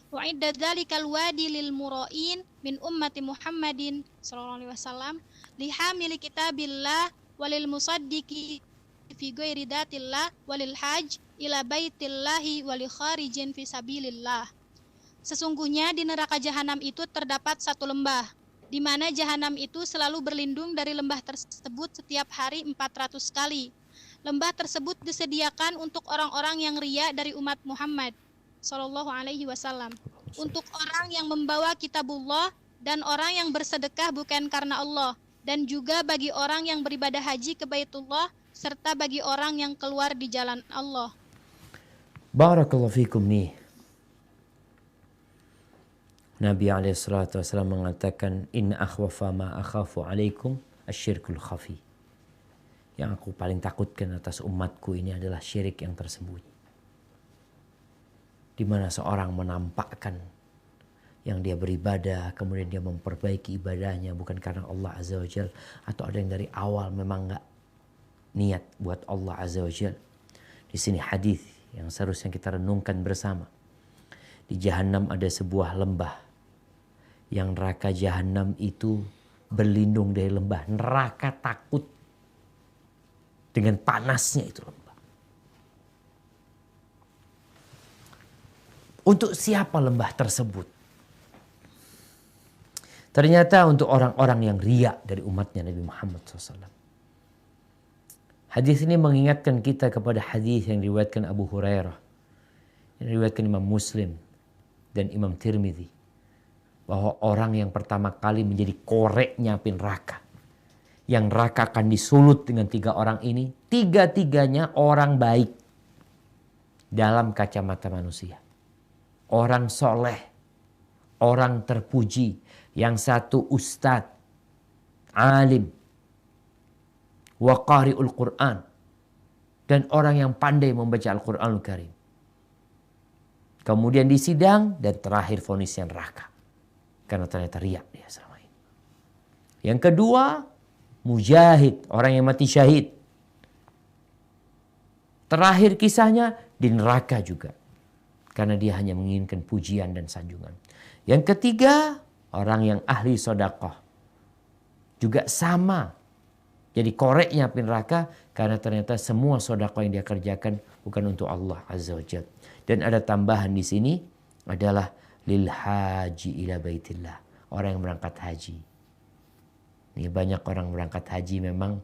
Wa'idda dzalikal wadi lil mura'in min ummati Muhammadin sallallahu alaihi wasallam li hamili kitabillah walil musaddiqi fi ghairi datillah walil hajj ila baitillahi wali kharijin fi sabilillah." Sesungguhnya di neraka jahanam itu terdapat satu lembah, di mana jahanam itu selalu berlindung dari lembah tersebut setiap hari 400 kali. Lembah tersebut disediakan untuk orang-orang yang riya dari umat Muhammad sallallahu alaihi wasallam, untuk orang yang membawa kitabullah dan orang yang bersedekah bukan karena Allah, dan juga bagi orang yang beribadah haji ke Baitullah serta bagi orang yang keluar di jalan Allah. Barakallahu fikum nih. Nabi SAW mengatakan, Inna akhwafa ma akhafu alaikum asyirkul khafi. Yang aku paling takutkan atas umatku ini adalah syirik yang tersembunyi. Di mana seorang menampakkan yang dia beribadah, kemudian dia memperbaiki ibadahnya bukan karena Allah Azza wa Jal, atau ada yang dari awal memang gak niat buat Allah Azza wa Jal. Di sini hadis yang seharusnya kita renungkan bersama. Di Jahannam ada sebuah lembah. Yang neraka Jahannam itu berlindung dari lembah. Neraka takut dengan panasnya itu lembah. Untuk siapa lembah tersebut? Ternyata untuk orang-orang yang riya dari umatnya Nabi Muhammad SAW. Hadis ini mengingatkan kita kepada hadis yang diriwayatkan Abu Hurairah, yang diriwayatkan Imam Muslim dan Imam Tirmidzi, bahwa orang yang pertama kali menjadi koreknya api neraka, yang neraka akan disulut dengan 3 orang ini, 3-3-nya orang baik dalam kacamata manusia, orang soleh, orang terpuji. Yang satu ustadz, alim, wa qari'ul Quran, dan orang yang pandai membaca Al-Quranul Karim. Kemudian disidang dan terakhir vonisnya neraka. Karena ternyata riya dia selama ini. Yang kedua, mujahid, orang yang mati syahid. Terakhir kisahnya di neraka juga. Karena dia hanya menginginkan pujian dan sanjungan. Yang ketiga, orang yang ahli sedekah. Juga sama. Jadi koreknya api neraka karena ternyata semua sedekah yang dia kerjakan bukan untuk Allah Azza wa Jalla. Dan ada tambahan di sini adalah lil haji ila baitillah. Orang yang berangkat haji. Ini banyak orang berangkat haji memang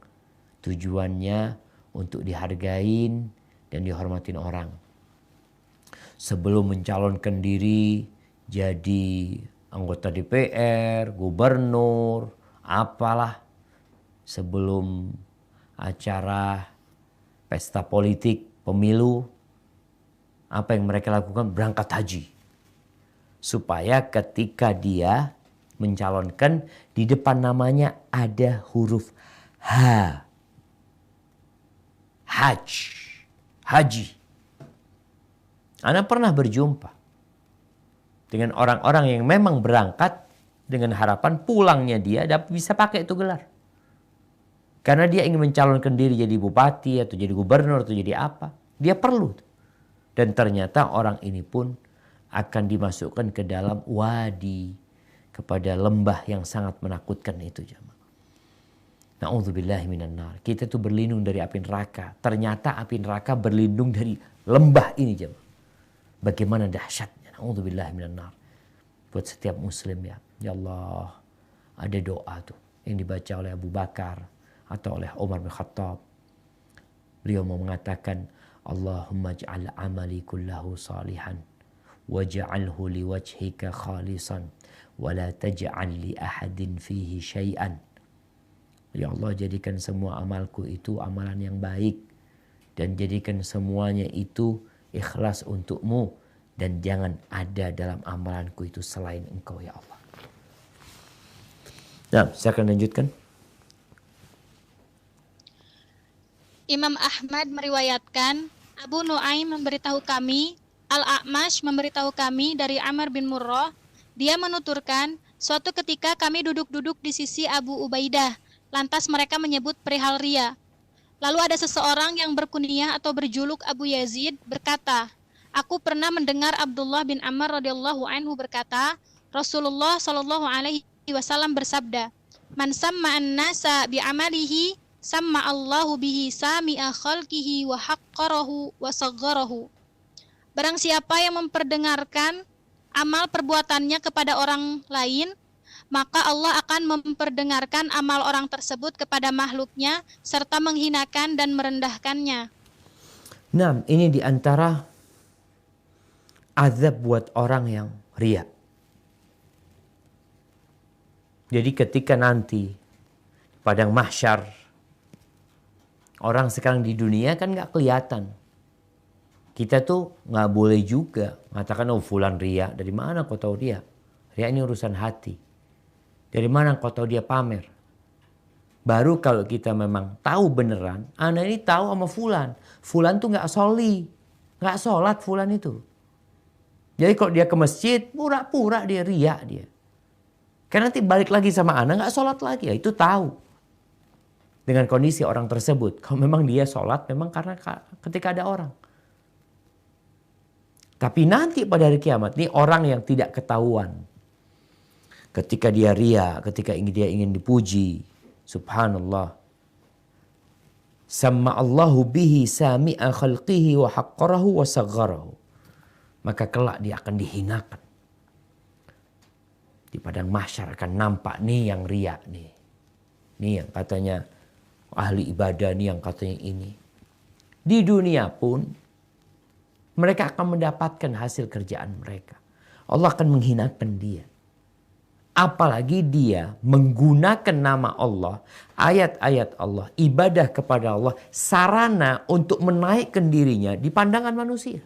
tujuannya untuk dihargain dan dihormatin orang. Sebelum mencalonkan diri jadi anggota DPR, gubernur, apalah. Sebelum acara pesta politik, pemilu, apa yang mereka lakukan? Berangkat haji. Supaya ketika dia mencalonkan, di depan namanya ada huruf H. Hajj. Haji. Ana pernah berjumpa dengan orang-orang yang memang berangkat dengan harapan pulangnya dia bisa pakai itu gelar. Karena dia ingin mencalonkan diri jadi bupati atau jadi gubernur atau jadi apa. Dia perlu. Dan ternyata orang ini pun akan dimasukkan ke dalam wadi, kepada lembah yang sangat menakutkan itu jemaah. Na'udzubillahi minan nar. Kita tuh berlindung dari api neraka. Ternyata api neraka berlindung dari lembah ini jemaah. Bagaimana dahsyatnya. Na'udzubillahi minan nar. Buat setiap muslim ya. Ya Allah, ada doa tuh yang dibaca oleh Abu Bakar atau oleh Umar bin Khattab. Beliau mau mengatakan, Allahumma ja'al amali kullahu salihan waj'alhu liwajhika khalisan wa la taj'al li ahadin fihi syai'an. Ya Allah, jadikan semua amalku itu amalan yang baik dan jadikan semuanya itu ikhlas untukmu dan jangan ada dalam amalanku itu selain Engkau ya Allah. Nah, saya akan lanjutkan. Imam Ahmad meriwayatkan, Abu Nuaim memberitahu kami, Al-A'mash memberitahu kami dari Amr bin Murrah. Dia menuturkan, suatu ketika kami duduk-duduk di sisi Abu Ubaidah. Lantas mereka menyebut perihal ria. Lalu ada seseorang yang berkunyah atau berjuluk Abu Yazid berkata, aku pernah mendengar Abdullah bin Amr radhiyallahu anhu berkata, Rasulullah shallallahu alaihi wasallam bersabda, man samma an-nasa bi amalihi sama Allahu bihi sami'a khalqihi wa haqqarahu wa sagharahu. Barang siapa yang memperdengarkan amal perbuatannya kepada orang lain, maka Allah akan memperdengarkan amal orang tersebut kepada makhluknya serta menghinakan dan merendahkannya. Nah, ini diantara azab buat orang yang riya. Jadi ketika nanti padang mahsyar, orang sekarang di dunia kan nggak kelihatan. Kita tuh nggak boleh juga mengatakan, oh fulan ria. Dari mana kau tahu dia? Ria ini urusan hati. Dari mana kau tahu dia pamer? Baru kalau kita memang tahu beneran, anak ini tahu sama fulan. Fulan tuh nggak soli, nggak sholat fulan itu. Jadi kalau dia ke masjid, pura-pura dia ria dia. Karena nanti balik lagi sama anak nggak sholat lagi, ya itu tahu. Dengan kondisi orang tersebut, kalau memang dia sholat, memang karena ketika ada orang. Tapi nanti pada hari kiamat, nih orang yang tidak ketahuan. Ketika dia ria, ketika dia ingin dipuji. Subhanallah. Sama Allahu bihi sami'a khalqihi wa haqqarahu wa sagharahu. Maka kelak dia akan dihinakan. Di padang mahsyar akan nampak nih yang ria nih. Nih yang katanya ahli ibadah nih yang katanya ini. Di dunia pun mereka akan mendapatkan hasil kerjaan mereka. Allah akan menghinakan dia. Apalagi dia menggunakan nama Allah, ayat-ayat Allah, ibadah kepada Allah, sarana untuk menaikkan dirinya di pandangan manusia.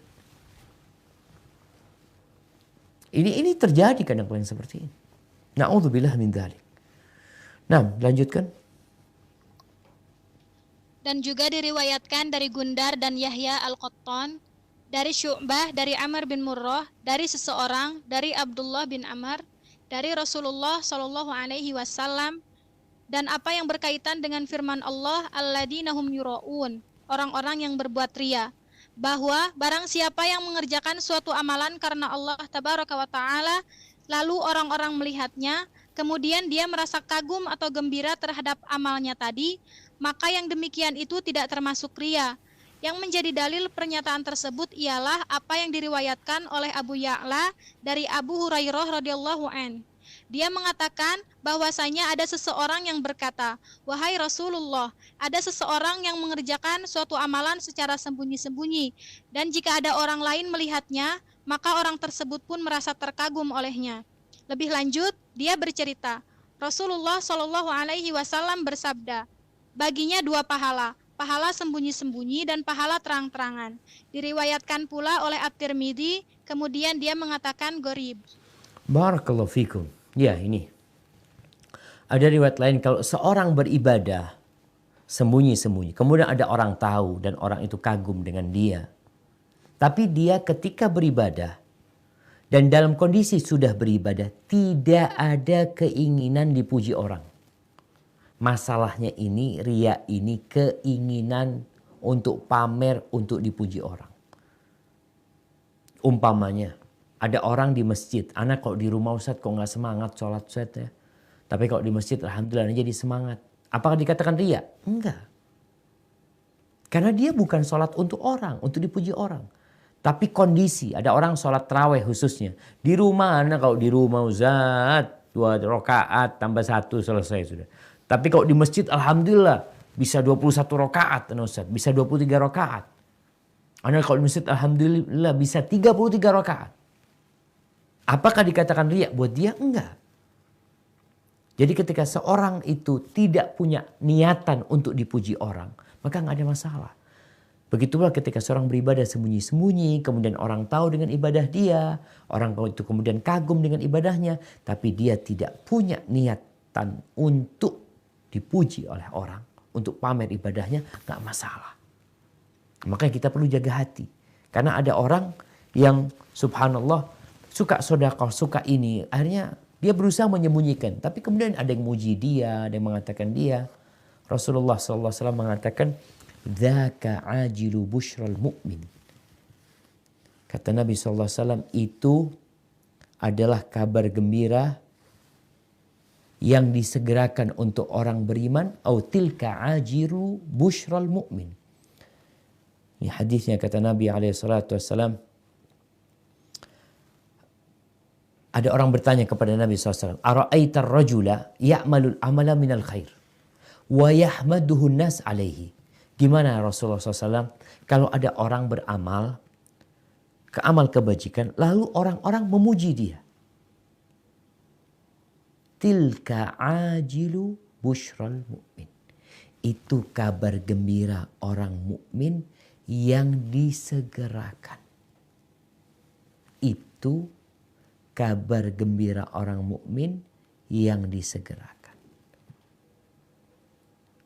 Ini terjadi kadang-kadang seperti ini. Na'udzubillah min dzalik. Nah, lanjutkan. Dan juga diriwayatkan dari Gundar dan Yahya Al-Qattan, dari Syu'bah, dari Amr bin Murrah, dari seseorang, dari Abdullah bin Amr, dari Rasulullah Shallallahu Alaihi Wasallam, dan apa yang berkaitan dengan firman Allah, alladzina hum yura'un, orang-orang yang berbuat ria, bahwa barang siapa yang mengerjakan suatu amalan karena Allah Tabaraka wa Ta'ala, lalu orang-orang melihatnya, kemudian dia merasa kagum atau gembira terhadap amalnya tadi, maka yang demikian itu tidak termasuk ria. Yang menjadi dalil pernyataan tersebut ialah apa yang diriwayatkan oleh Abu Ya'la dari Abu Hurairah radhiyallahu an. Dia mengatakan bahwasanya ada seseorang yang berkata, wahai Rasulullah, ada seseorang yang mengerjakan suatu amalan secara sembunyi-sembunyi, dan jika ada orang lain melihatnya, maka orang tersebut pun merasa terkagum olehnya. Lebih lanjut, dia bercerita, Rasulullah Shallallahu Alaihi Wasallam bersabda, baginya dua pahala, pahala sembunyi-sembunyi dan pahala terang-terangan. Diriwayatkan pula oleh At-Tirmidzi, kemudian dia mengatakan gharib. Barakallahu fikum. Ya, ini. Ada riwayat lain kalau seorang beribadah sembunyi-sembunyi, kemudian ada orang tahu dan orang itu kagum dengan dia. Tapi dia ketika beribadah dan dalam kondisi sudah beribadah tidak ada keinginan dipuji orang. Masalahnya ini, ria ini keinginan untuk pamer, untuk dipuji orang. Umpamanya, ada orang di masjid. Anak kalau di rumah Ustaz kok nggak semangat sholat Ustaz ya. Tapi kalau di masjid alhamdulillah jadi semangat. Apakah dikatakan riya? Enggak. Karena dia bukan sholat untuk orang, untuk dipuji orang. Tapi kondisi, ada orang sholat tarawih khususnya. Di rumah, anak kalau di rumah Ustaz, 2 rakaat tambah 1 selesai sudah. Tapi kalau di masjid alhamdulillah bisa 21 rakaat Ustaz, bisa 23 rakaat. Anak kalau di masjid alhamdulillah bisa 33 rakaat. Apakah dikatakan riya buat dia? Enggak. Jadi ketika seorang itu tidak punya niatan untuk dipuji orang, maka nggak ada masalah. Begitulah ketika seorang beribadah sembunyi-sembunyi, kemudian orang tahu dengan ibadah dia, orang itu kemudian kagum dengan ibadahnya, tapi dia tidak punya niatan untuk dipuji oleh orang, untuk pamer ibadahnya, nggak masalah. Makanya kita perlu jaga hati. Karena ada orang yang subhanallah suka sedekah, suka ini, akhirnya dia berusaha menyembunyikan, tapi kemudian ada yang muji dia, ada yang mengatakan dia. Rasulullah SAW mengatakan, "Dzaka ajilu busyral mu'min." Kata Nabi SAW, itu adalah kabar gembira yang disegerakan untuk orang beriman. Au tilka ajilu busyral mu'min. Ini hadisnya kata Nabi SAW. Ada orang bertanya kepada Nabi SAW, "Ara'aitar rajula ya'malul amala minal khair wa yahmaduhu nas alaihi." Gimana Rasulullah SAW kalau ada orang beramal, keamal kebajikan, lalu orang-orang memuji dia. Tilka ajilu busyral mu'min. Itu kabar gembira orang mukmin yang disegerakan. Itu kabar gembira orang mukmin yang disegerakan.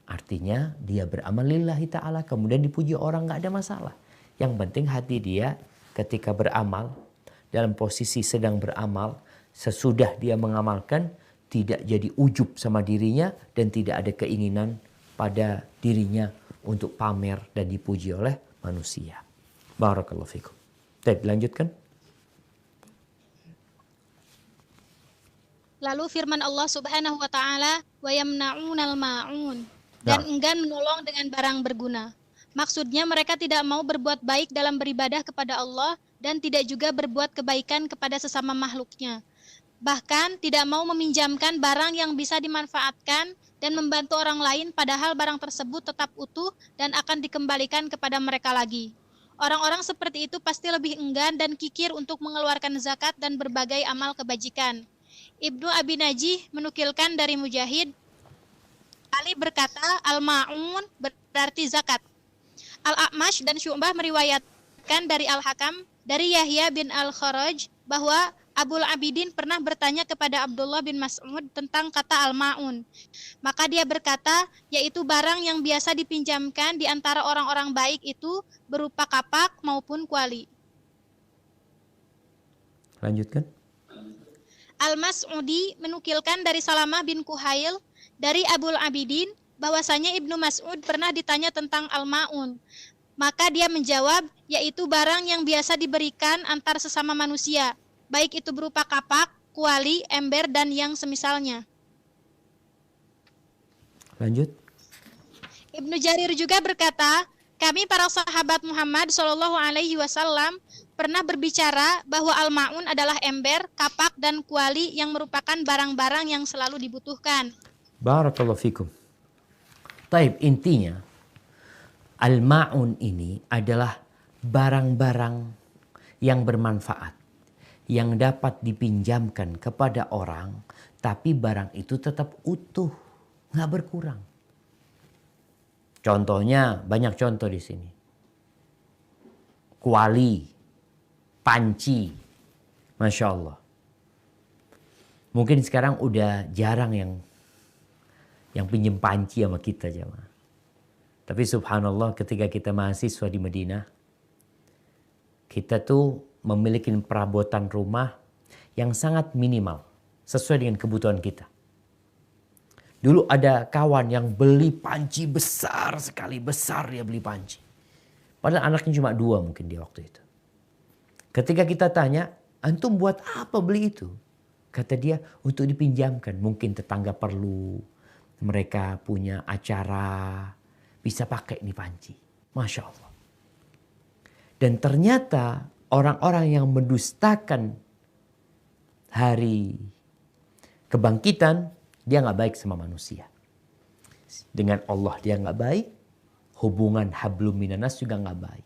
Artinya dia beramal lillahi ta'ala, kemudian dipuji orang, gak ada masalah. Yang penting hati dia ketika beramal, dalam posisi sedang beramal, sesudah dia mengamalkan, tidak jadi ujub sama dirinya dan tidak ada keinginan pada dirinya untuk pamer dan dipuji oleh manusia. Barakallahu fikum. Baik, lanjutkan. Lalu firman Allah Subhanahu wa taala, "Wa yamna'unal ma'un." Dan enggan menolong dengan barang berguna. Maksudnya mereka tidak mau berbuat baik dalam beribadah kepada Allah dan tidak juga berbuat kebaikan kepada sesama makhluknya. Bahkan tidak mau meminjamkan barang yang bisa dimanfaatkan dan membantu orang lain padahal barang tersebut tetap utuh dan akan dikembalikan kepada mereka lagi. Orang-orang seperti itu pasti lebih enggan dan kikir untuk mengeluarkan zakat dan berbagai amal kebajikan. Ibnu Abi Najih menukilkan dari Mujahid, Ali berkata, al-ma'un berarti zakat. Al-A'mash dan Syu'bah meriwayatkan dari Al-Hakam, dari Yahya bin Al-Kharaj, bahwa Abul Abidin pernah bertanya kepada Abdullah bin Mas'ud tentang kata al-ma'un. Maka dia berkata, yaitu barang yang biasa dipinjamkan di antara orang-orang baik itu berupa kapak maupun kuali. Lanjutkan. Al-Mas'udi menukilkan dari Salamah bin Kuhail dari Abul Abidin bahwasanya Ibnu Mas'ud pernah ditanya tentang al-ma'un. Maka dia menjawab, yaitu barang yang biasa diberikan antar sesama manusia, baik itu berupa kapak, kuali, ember, dan yang semisalnya. Lanjut. Ibnu Jarir juga berkata, kami para sahabat Muhammad SAW pernah berbicara bahwa al-ma'un adalah ember, kapak, dan kuali yang merupakan barang-barang yang selalu dibutuhkan. Barakallahu fikum. Taib, intinya al-ma'un ini adalah barang-barang yang bermanfaat, yang dapat dipinjamkan kepada orang, tapi barang itu tetap utuh, nggak berkurang. Contohnya, banyak contoh di sini. Kuali, panci, Masya Allah. Mungkin sekarang udah jarang yang pinjem panci sama kita, jemaah. Tapi subhanallah ketika kita mahasiswa di Madinah, kita tuh memiliki perabotan rumah yang sangat minimal, sesuai dengan kebutuhan kita. Dulu ada kawan yang beli panci besar sekali, besar dia beli panci. Padahal anaknya cuma 2 mungkin di waktu itu. Ketika kita tanya, antum buat apa beli itu? Kata dia, untuk dipinjamkan. Mungkin tetangga perlu, mereka punya acara, bisa pakai nih panci. Masya Allah. Dan ternyata orang-orang yang mendustakan hari kebangkitan, dia nggak baik sama manusia. Dengan Allah dia nggak baik, hubungan hablum minanas juga nggak baik.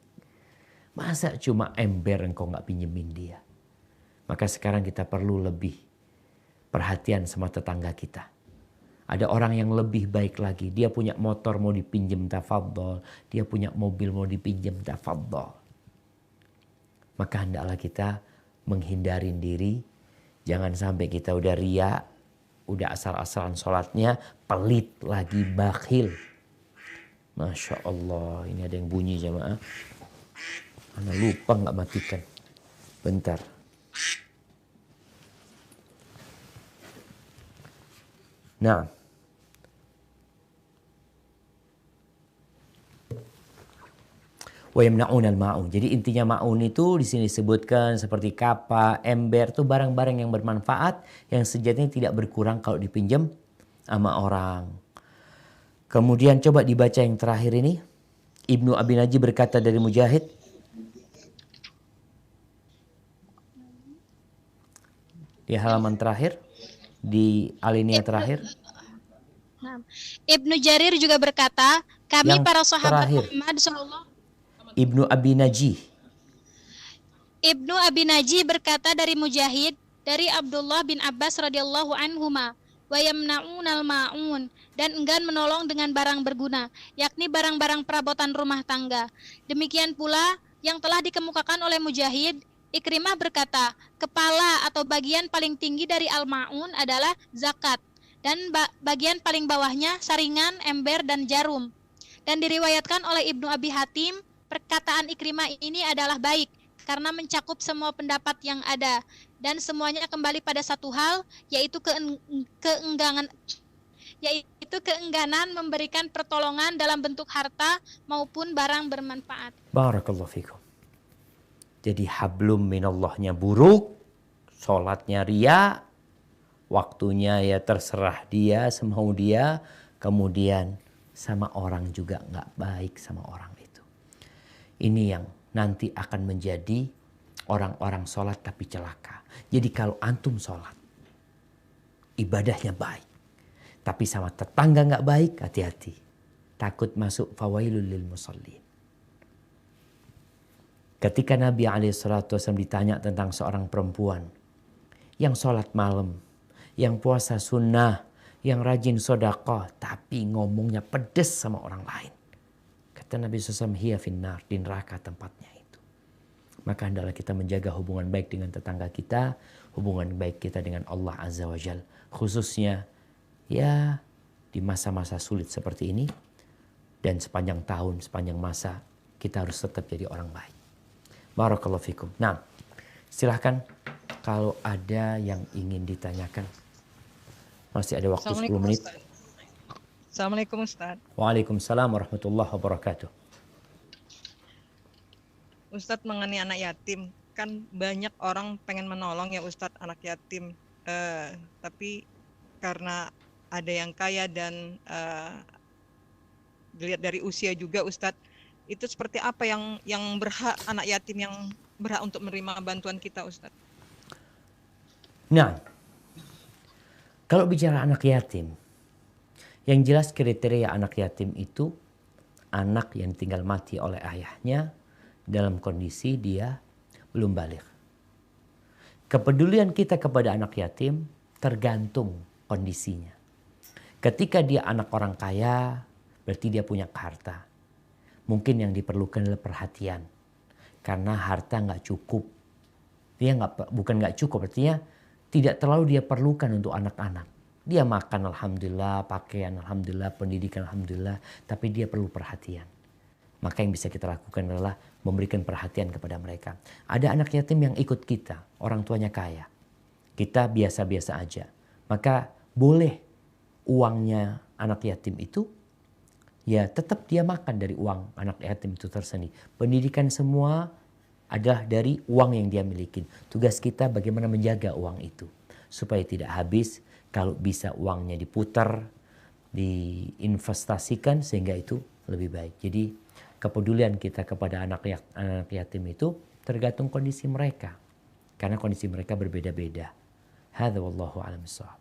Masa cuma ember engkau nggak pinjemin dia? Maka sekarang kita perlu lebih perhatian sama tetangga kita. Ada orang yang lebih baik lagi. Dia punya motor mau dipinjem tafadhol. Dia punya mobil mau dipinjem tafadhol. Maka hendaklah kita menghindarin diri. Jangan sampai kita udah riya, udah asal-asalan sholatnya, pelit lagi, bakhil. Masya Allah, ini ada yang bunyi jamaah. Ana lupa nggak matikan. Bentar. Nah. Wa yamna'unal ma'un. Jadi intinya ma'un itu di sini disebutkan seperti kapa, ember itu barang-barang yang bermanfaat yang sejatinya tidak berkurang kalau dipinjam sama orang. Kemudian coba dibaca yang terakhir ini. Ibnu Abi Najih berkata dari Mujahid. Di halaman terakhir, di alinea terakhir. Ibnu Jarir juga berkata, kami Yang para sahabat terakhir. Muhammad sallallahu Ibnu Abi Najih. Ibnu Abi Najih berkata dari Mujahid, dari Abdullah bin Abbas radhiyallahu anhuma, wa yamna'unal ma'un, dan enggan menolong dengan barang berguna, yakni barang-barang perabotan rumah tangga. Demikian pula yang telah dikemukakan oleh Mujahid. Ikrimah berkata, kepala atau bagian paling tinggi dari al-ma'un adalah zakat, dan bagian paling bawahnya saringan, ember, dan jarum. Dan diriwayatkan oleh Ibnu Abi Hatim, perkataan Ikrimah ini adalah baik karena mencakup semua pendapat yang ada dan semuanya kembali pada satu hal, yaitu keengganan memberikan pertolongan dalam bentuk harta maupun barang bermanfaat. Barakallahu fikum. Jadi hablum minallahnya buruk, sholatnya riya, waktunya ya terserah dia, semau dia, kemudian sama orang juga nggak baik sama orang itu. Ini yang nanti akan menjadi orang-orang sholat tapi celaka. Jadi kalau antum sholat, ibadahnya baik. Tapi sama tetangga nggak baik, hati-hati. Takut masuk fawailul lil musallin. Ketika Nabi SAW ditanya tentang seorang perempuan yang sholat malam, yang puasa sunnah, yang rajin sedekah, tapi ngomongnya pedes sama orang lain. Kata Nabi SAW, hiya finnar, di neraka tempatnya itu. Maka hendaklah kita menjaga hubungan baik dengan tetangga kita, hubungan baik kita dengan Allah Azza wa Jal. Khususnya ya di masa-masa sulit seperti ini. Dan sepanjang tahun, sepanjang masa, kita harus tetap jadi orang baik. Barakallahu fikum. Nah, silahkan kalau ada yang ingin ditanyakan. Masih ada waktu 10 menit. Ustaz. Assalamualaikum Ustaz. Waalaikumsalam warahmatullahi wabarakatuh. Ustadz, mengenai anak yatim, kan banyak orang pengen menolong ya Ustadz anak yatim, tapi karena ada yang kaya dan dilihat dari usia juga Ustadz, itu seperti apa yang berhak anak yatim yang berhak untuk menerima bantuan kita Ustadz? Nah, kalau bicara anak yatim, yang jelas kriteria anak yatim itu anak yang tinggal mati oleh ayahnya dalam kondisi dia belum balik. Kepedulian kita kepada anak yatim tergantung kondisinya. Ketika dia anak orang kaya, berarti dia punya harta. Mungkin yang diperlukan adalah perhatian. Karena harta nggak cukup. Dia bukan nggak cukup, artinya tidak terlalu dia perlukan untuk anak-anak. Dia makan alhamdulillah, pakaian alhamdulillah, pendidikan alhamdulillah, tapi dia perlu perhatian. Maka yang bisa kita lakukan adalah memberikan perhatian kepada mereka. Ada anak yatim yang ikut kita, orang tuanya kaya. Kita biasa-biasa aja. Maka boleh uangnya anak yatim itu, ya tetap dia makan dari uang anak yatim itu tersendiri. Pendidikan semua adalah dari uang yang dia miliki. Tugas kita bagaimana menjaga uang itu supaya tidak habis. Kalau bisa uangnya diputar, diinvestasikan sehingga itu lebih baik. Jadi kepedulian kita kepada anak yatim itu tergantung kondisi mereka. Karena kondisi mereka berbeda-beda. Hadza wallahu a'lam bishawab.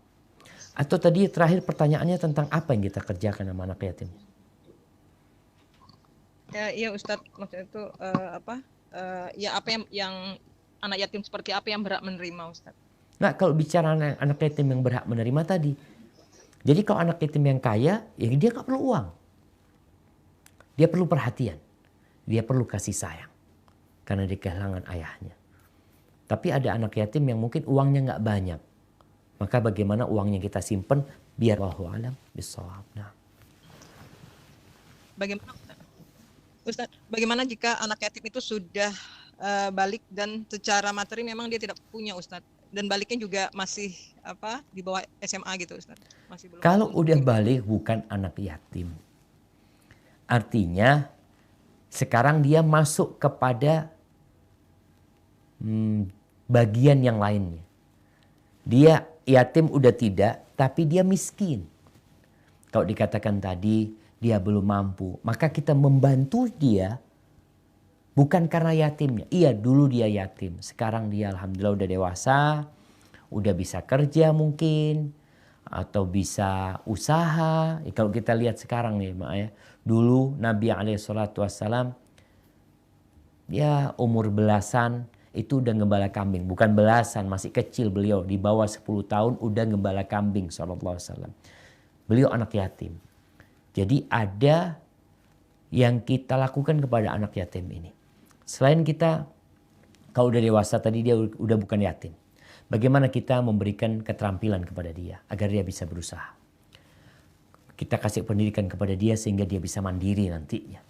Atau tadi terakhir pertanyaannya tentang apa yang kita kerjakan sama anak yatim? Ya, iya Ustadz, maksudnya itu ya apa yang anak yatim seperti apa yang berhak menerima Ustadz? Nah, kalau bicara anak yatim yang berhak menerima tadi. Jadi kalau anak yatim yang kaya, ya dia nggak perlu uang. Dia perlu perhatian. Dia perlu kasih sayang. Karena dia kehilangan ayahnya. Tapi ada anak yatim yang mungkin uangnya nggak banyak. Maka bagaimana uangnya kita simpan biar wallahu alam bishawab. Nah. Bagaimana jika anak yatim itu sudah balik dan secara materi memang dia tidak punya Ustadz, dan baliknya juga masih di bawah SMA gitu Ustadz, masih belum. Kalau udah balik bukan anak yatim, artinya sekarang dia masuk kepada bagian yang lainnya. Dia yatim udah tidak, tapi dia miskin. Kalau dikatakan tadi dia belum mampu, maka kita membantu dia bukan karena yatimnya. Iya, dulu dia yatim. Sekarang dia alhamdulillah udah dewasa, udah bisa kerja mungkin, atau bisa usaha. Ya, kalau kita lihat sekarang nih, Mak ya. Dulu Nabi SAW, dia umur belasan, itu udah ngembala kambing. Bukan belasan, masih kecil beliau. Di bawah 10 tahun udah ngembala kambing SAW. Beliau anak yatim. Jadi ada yang kita lakukan kepada anak yatim ini. Selain kita, kalau udah dewasa tadi dia udah bukan yatim. Bagaimana kita memberikan keterampilan kepada dia agar dia bisa berusaha. Kita kasih pendidikan kepada dia sehingga dia bisa mandiri nantinya.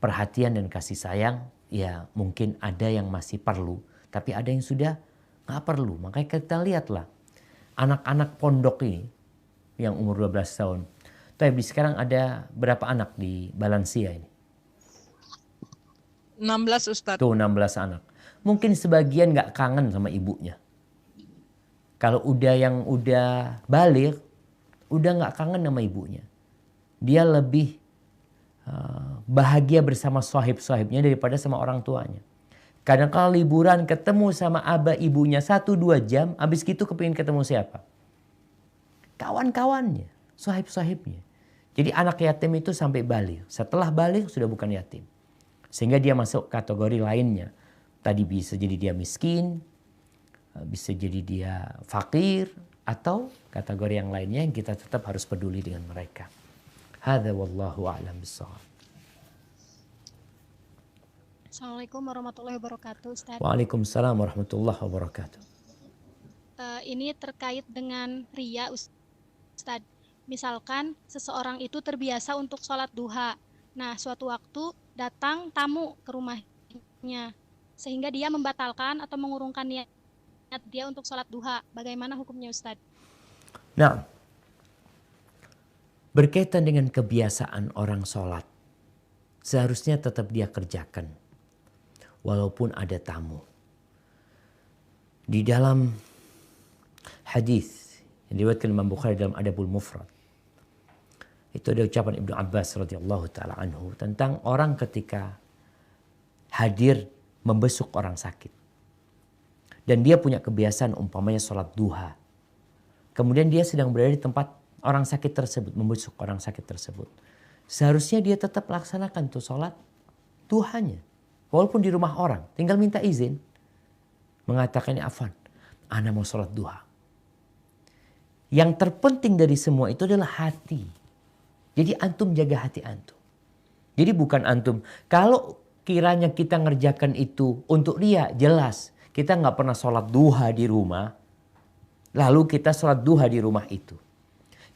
Perhatian dan kasih sayang, ya mungkin ada yang masih perlu. Tapi ada yang sudah nggak perlu. Makanya kita lihatlah anak-anak pondok ini yang umur 12 tahun. Tapi sekarang ada berapa anak di Balansia ini? 16 Ustadz. Tuh 16 anak. Mungkin sebagian nggak kangen sama ibunya. Kalau yang udah balik, udah nggak kangen sama ibunya. Dia lebih bahagia bersama sahib-sahibnya daripada sama orang tuanya. Kadang kalau liburan ketemu sama abah ibunya 1-2 jam, habis gitu kepingin ketemu siapa? Kawan-kawannya, sahib-sahibnya. Jadi anak yatim itu sampai balik. Setelah balik sudah bukan yatim. Sehingga dia masuk kategori lainnya. Tadi bisa jadi dia miskin, bisa jadi dia fakir, atau kategori yang lainnya yang kita tetap harus peduli dengan mereka. Hadza wallahu a'lam bishawab. Assalamualaikum warahmatullahi wabarakatuh, Ustaz. Waalaikumsalam warahmatullahi wabarakatuh. Ini terkait dengan ria, Ustaz. Misalkan seseorang itu terbiasa untuk sholat duha. Nah, suatu waktu datang tamu ke rumahnya. Sehingga dia membatalkan atau mengurungkan niat dia untuk sholat duha. Bagaimana hukumnya, Ustaz? Nah, berkaitan dengan kebiasaan orang sholat, seharusnya tetap dia kerjakan. Walaupun ada tamu. Di dalam hadis yang diriwayatkan Imam Bukhari dalam Adabul Mufrad, itu ada ucapan Ibnu Abbas radhiyallahu taala anhu tentang orang ketika hadir membesuk orang sakit. Dan dia punya kebiasaan umpamanya sholat duha. Kemudian dia sedang berada di tempat orang sakit tersebut, membesuk orang sakit tersebut. Seharusnya dia tetap laksanakan tuh sholat duhanya. Walaupun di rumah orang, tinggal minta izin. Mengatakan, afwan, ana mau sholat duha. Yang terpenting dari semua itu adalah hati. Jadi antum jaga hati antum. Jadi bukan antum. Kalau kiranya kita ngerjakan itu untuk ria, jelas. Kita nggak pernah sholat duha di rumah. Lalu kita sholat duha di rumah itu.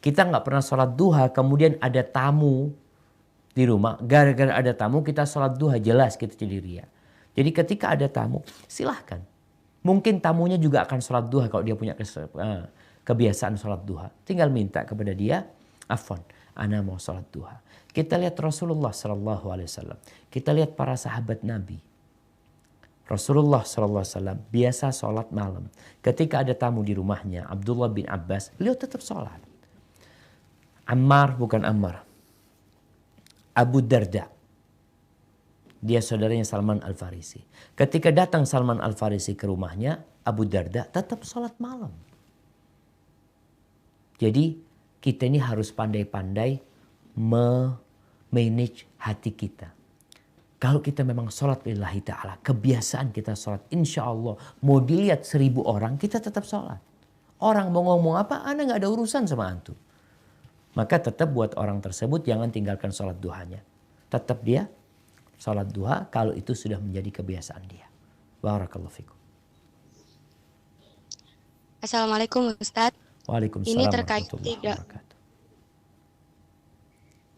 Kita nggak pernah sholat duha, kemudian ada tamu di rumah. Gara-gara ada tamu kita sholat duha, jelas kita jadi ria. Jadi ketika ada tamu, silahkan. Mungkin tamunya juga akan sholat duha kalau dia punya kebiasaan sholat duha. Tinggal minta kepada dia, afwan, ana mau sholat duha. Kita lihat Rasulullah SAW. Kita lihat para sahabat Nabi. Rasulullah SAW biasa sholat malam. Ketika ada tamu di rumahnya, Abdullah bin Abbas, beliau tetap sholat. Ammar bukan Ammar. Abu Darda. Dia saudaranya Salman Al-Farisi. Ketika datang Salman Al-Farisi ke rumahnya, Abu Darda tetap sholat malam. Jadi kita ini harus pandai-pandai manage hati kita. Kalau kita memang sholat lillahi ta'ala, kebiasaan kita sholat, insya Allah mau dilihat 1000 orang, kita tetap sholat. Orang mau ngomong apa, Anda nggak ada urusan sama antum. Maka tetap buat orang tersebut jangan tinggalkan sholat duhanya. Tetap dia sholat duha kalau itu sudah menjadi kebiasaan dia. Barakallahu fikum. Assalamualaikum Ustadz. Waalaikumsalam Ini terkait warahmatullahi wabarakatuh.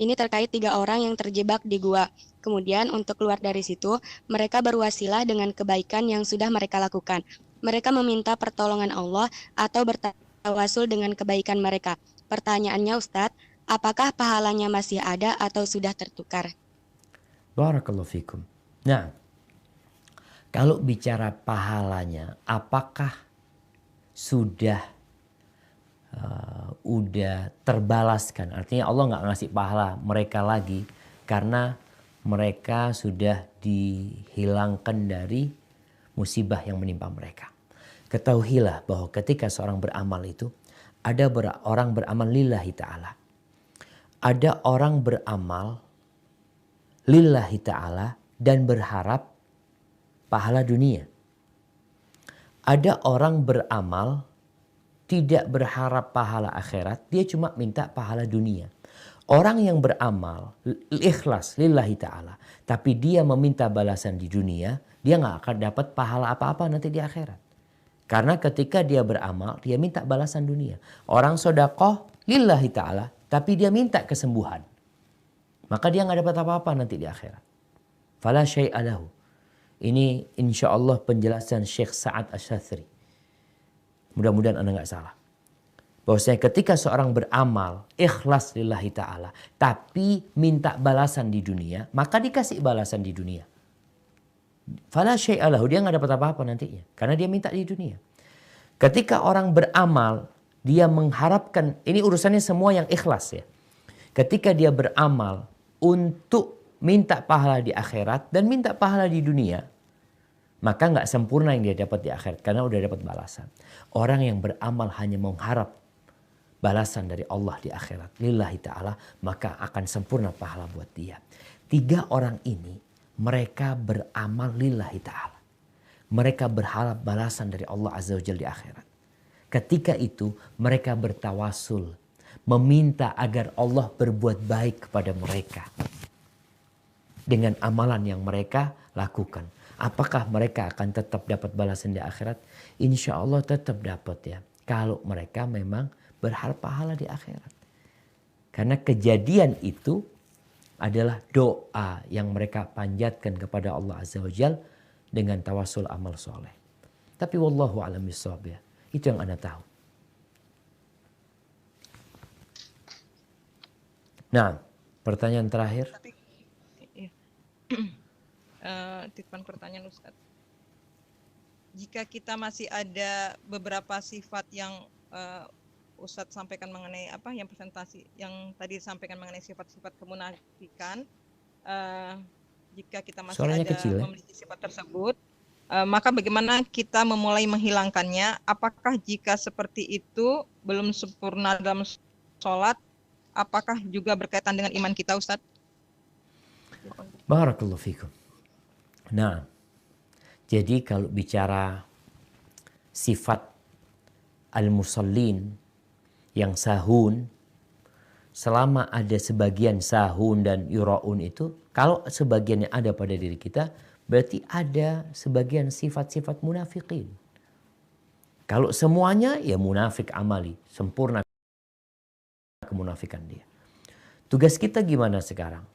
Ini terkait 3 orang yang terjebak di gua. Kemudian untuk keluar dari situ, mereka berwasilah dengan kebaikan yang sudah mereka lakukan. Mereka meminta pertolongan Allah atau bertawasul dengan kebaikan mereka. Pertanyaannya Ustadz, apakah pahalanya masih ada atau sudah tertukar? Barakallahu fikum. Nah, kalau bicara pahalanya, apakah sudah terbalaskan? Artinya Allah nggak ngasih pahala mereka lagi karena mereka sudah dihilangkan dari musibah yang menimpa mereka. Ketahuilah bahwa ketika seorang beramal itu, ada orang beramal lillahi ta'ala. Ada orang beramal lillahi ta'ala dan berharap pahala dunia. Ada orang beramal tidak berharap pahala akhirat, dia cuma minta pahala dunia. Orang yang beramal ikhlas lillahi ta'ala, tapi dia meminta balasan di dunia, dia nggak akan dapat pahala apa-apa nanti di akhirat. Karena ketika dia beramal, dia minta balasan dunia. Orang sodakoh lillahi ta'ala, tapi dia minta kesembuhan. Maka dia nggak dapat apa-apa nanti di akhirat. Fala syai'a lahu. Ini insya Allah penjelasan Syekh Sa'ad Asy-Syadzili. Mudah-mudahan Anda nggak salah. Bahwasanya ketika seorang beramal ikhlas lillahi ta'ala, tapi minta balasan di dunia, maka dikasih balasan di dunia. Fala syai'a lahu, dia nggak dapat apa-apa nantinya. Karena dia minta di dunia. Ketika orang beramal, dia mengharapkan, ini urusannya semua yang ikhlas ya. Ketika dia beramal untuk minta pahala di akhirat dan minta pahala di dunia, maka nggak sempurna yang dia dapat di akhirat karena udah dapat balasan. Orang yang beramal hanya mengharap balasan dari Allah di akhirat lillahi ta'ala, maka akan sempurna pahala buat dia. 3 orang ini mereka beramal lillahi ta'ala. Mereka berharap balasan dari Allah azza wa jalla di akhirat. Ketika itu mereka bertawasul, meminta agar Allah berbuat baik kepada mereka dengan amalan yang mereka lakukan. Apakah mereka akan tetap dapat balasan di akhirat? Insya Allah tetap dapat ya. Kalau mereka memang berharap pahala di akhirat. Karena kejadian itu adalah doa yang mereka panjatkan kepada Allah Azza wa Jal dengan tawasul amal soleh. Tapi wallahu a'lam bishawab ya. Itu yang Anda tahu. Nah, pertanyaan terakhir. Titipan pertanyaan Ustadz. Jika kita masih ada beberapa sifat yang Ustadz sampaikan mengenai apa yang presentasi yang tadi disampaikan mengenai sifat-sifat kemunafikan, jika kita masih Suaranya ada kecil, ya? memiliki sifat tersebut, maka bagaimana kita memulai menghilangkannya? Apakah jika seperti itu belum sempurna dalam sholat, apakah juga berkaitan dengan iman kita, Ustadz? Barakallahu fikum. Nah, jadi kalau bicara sifat al-musallin yang sahun, selama ada sebagian sahun dan yura'un itu, kalau sebagiannya ada pada diri kita, berarti ada sebagian sifat-sifat munafikin. Kalau semuanya, ya munafik amali, sempurna kemunafikan dia. Tugas kita gimana sekarang?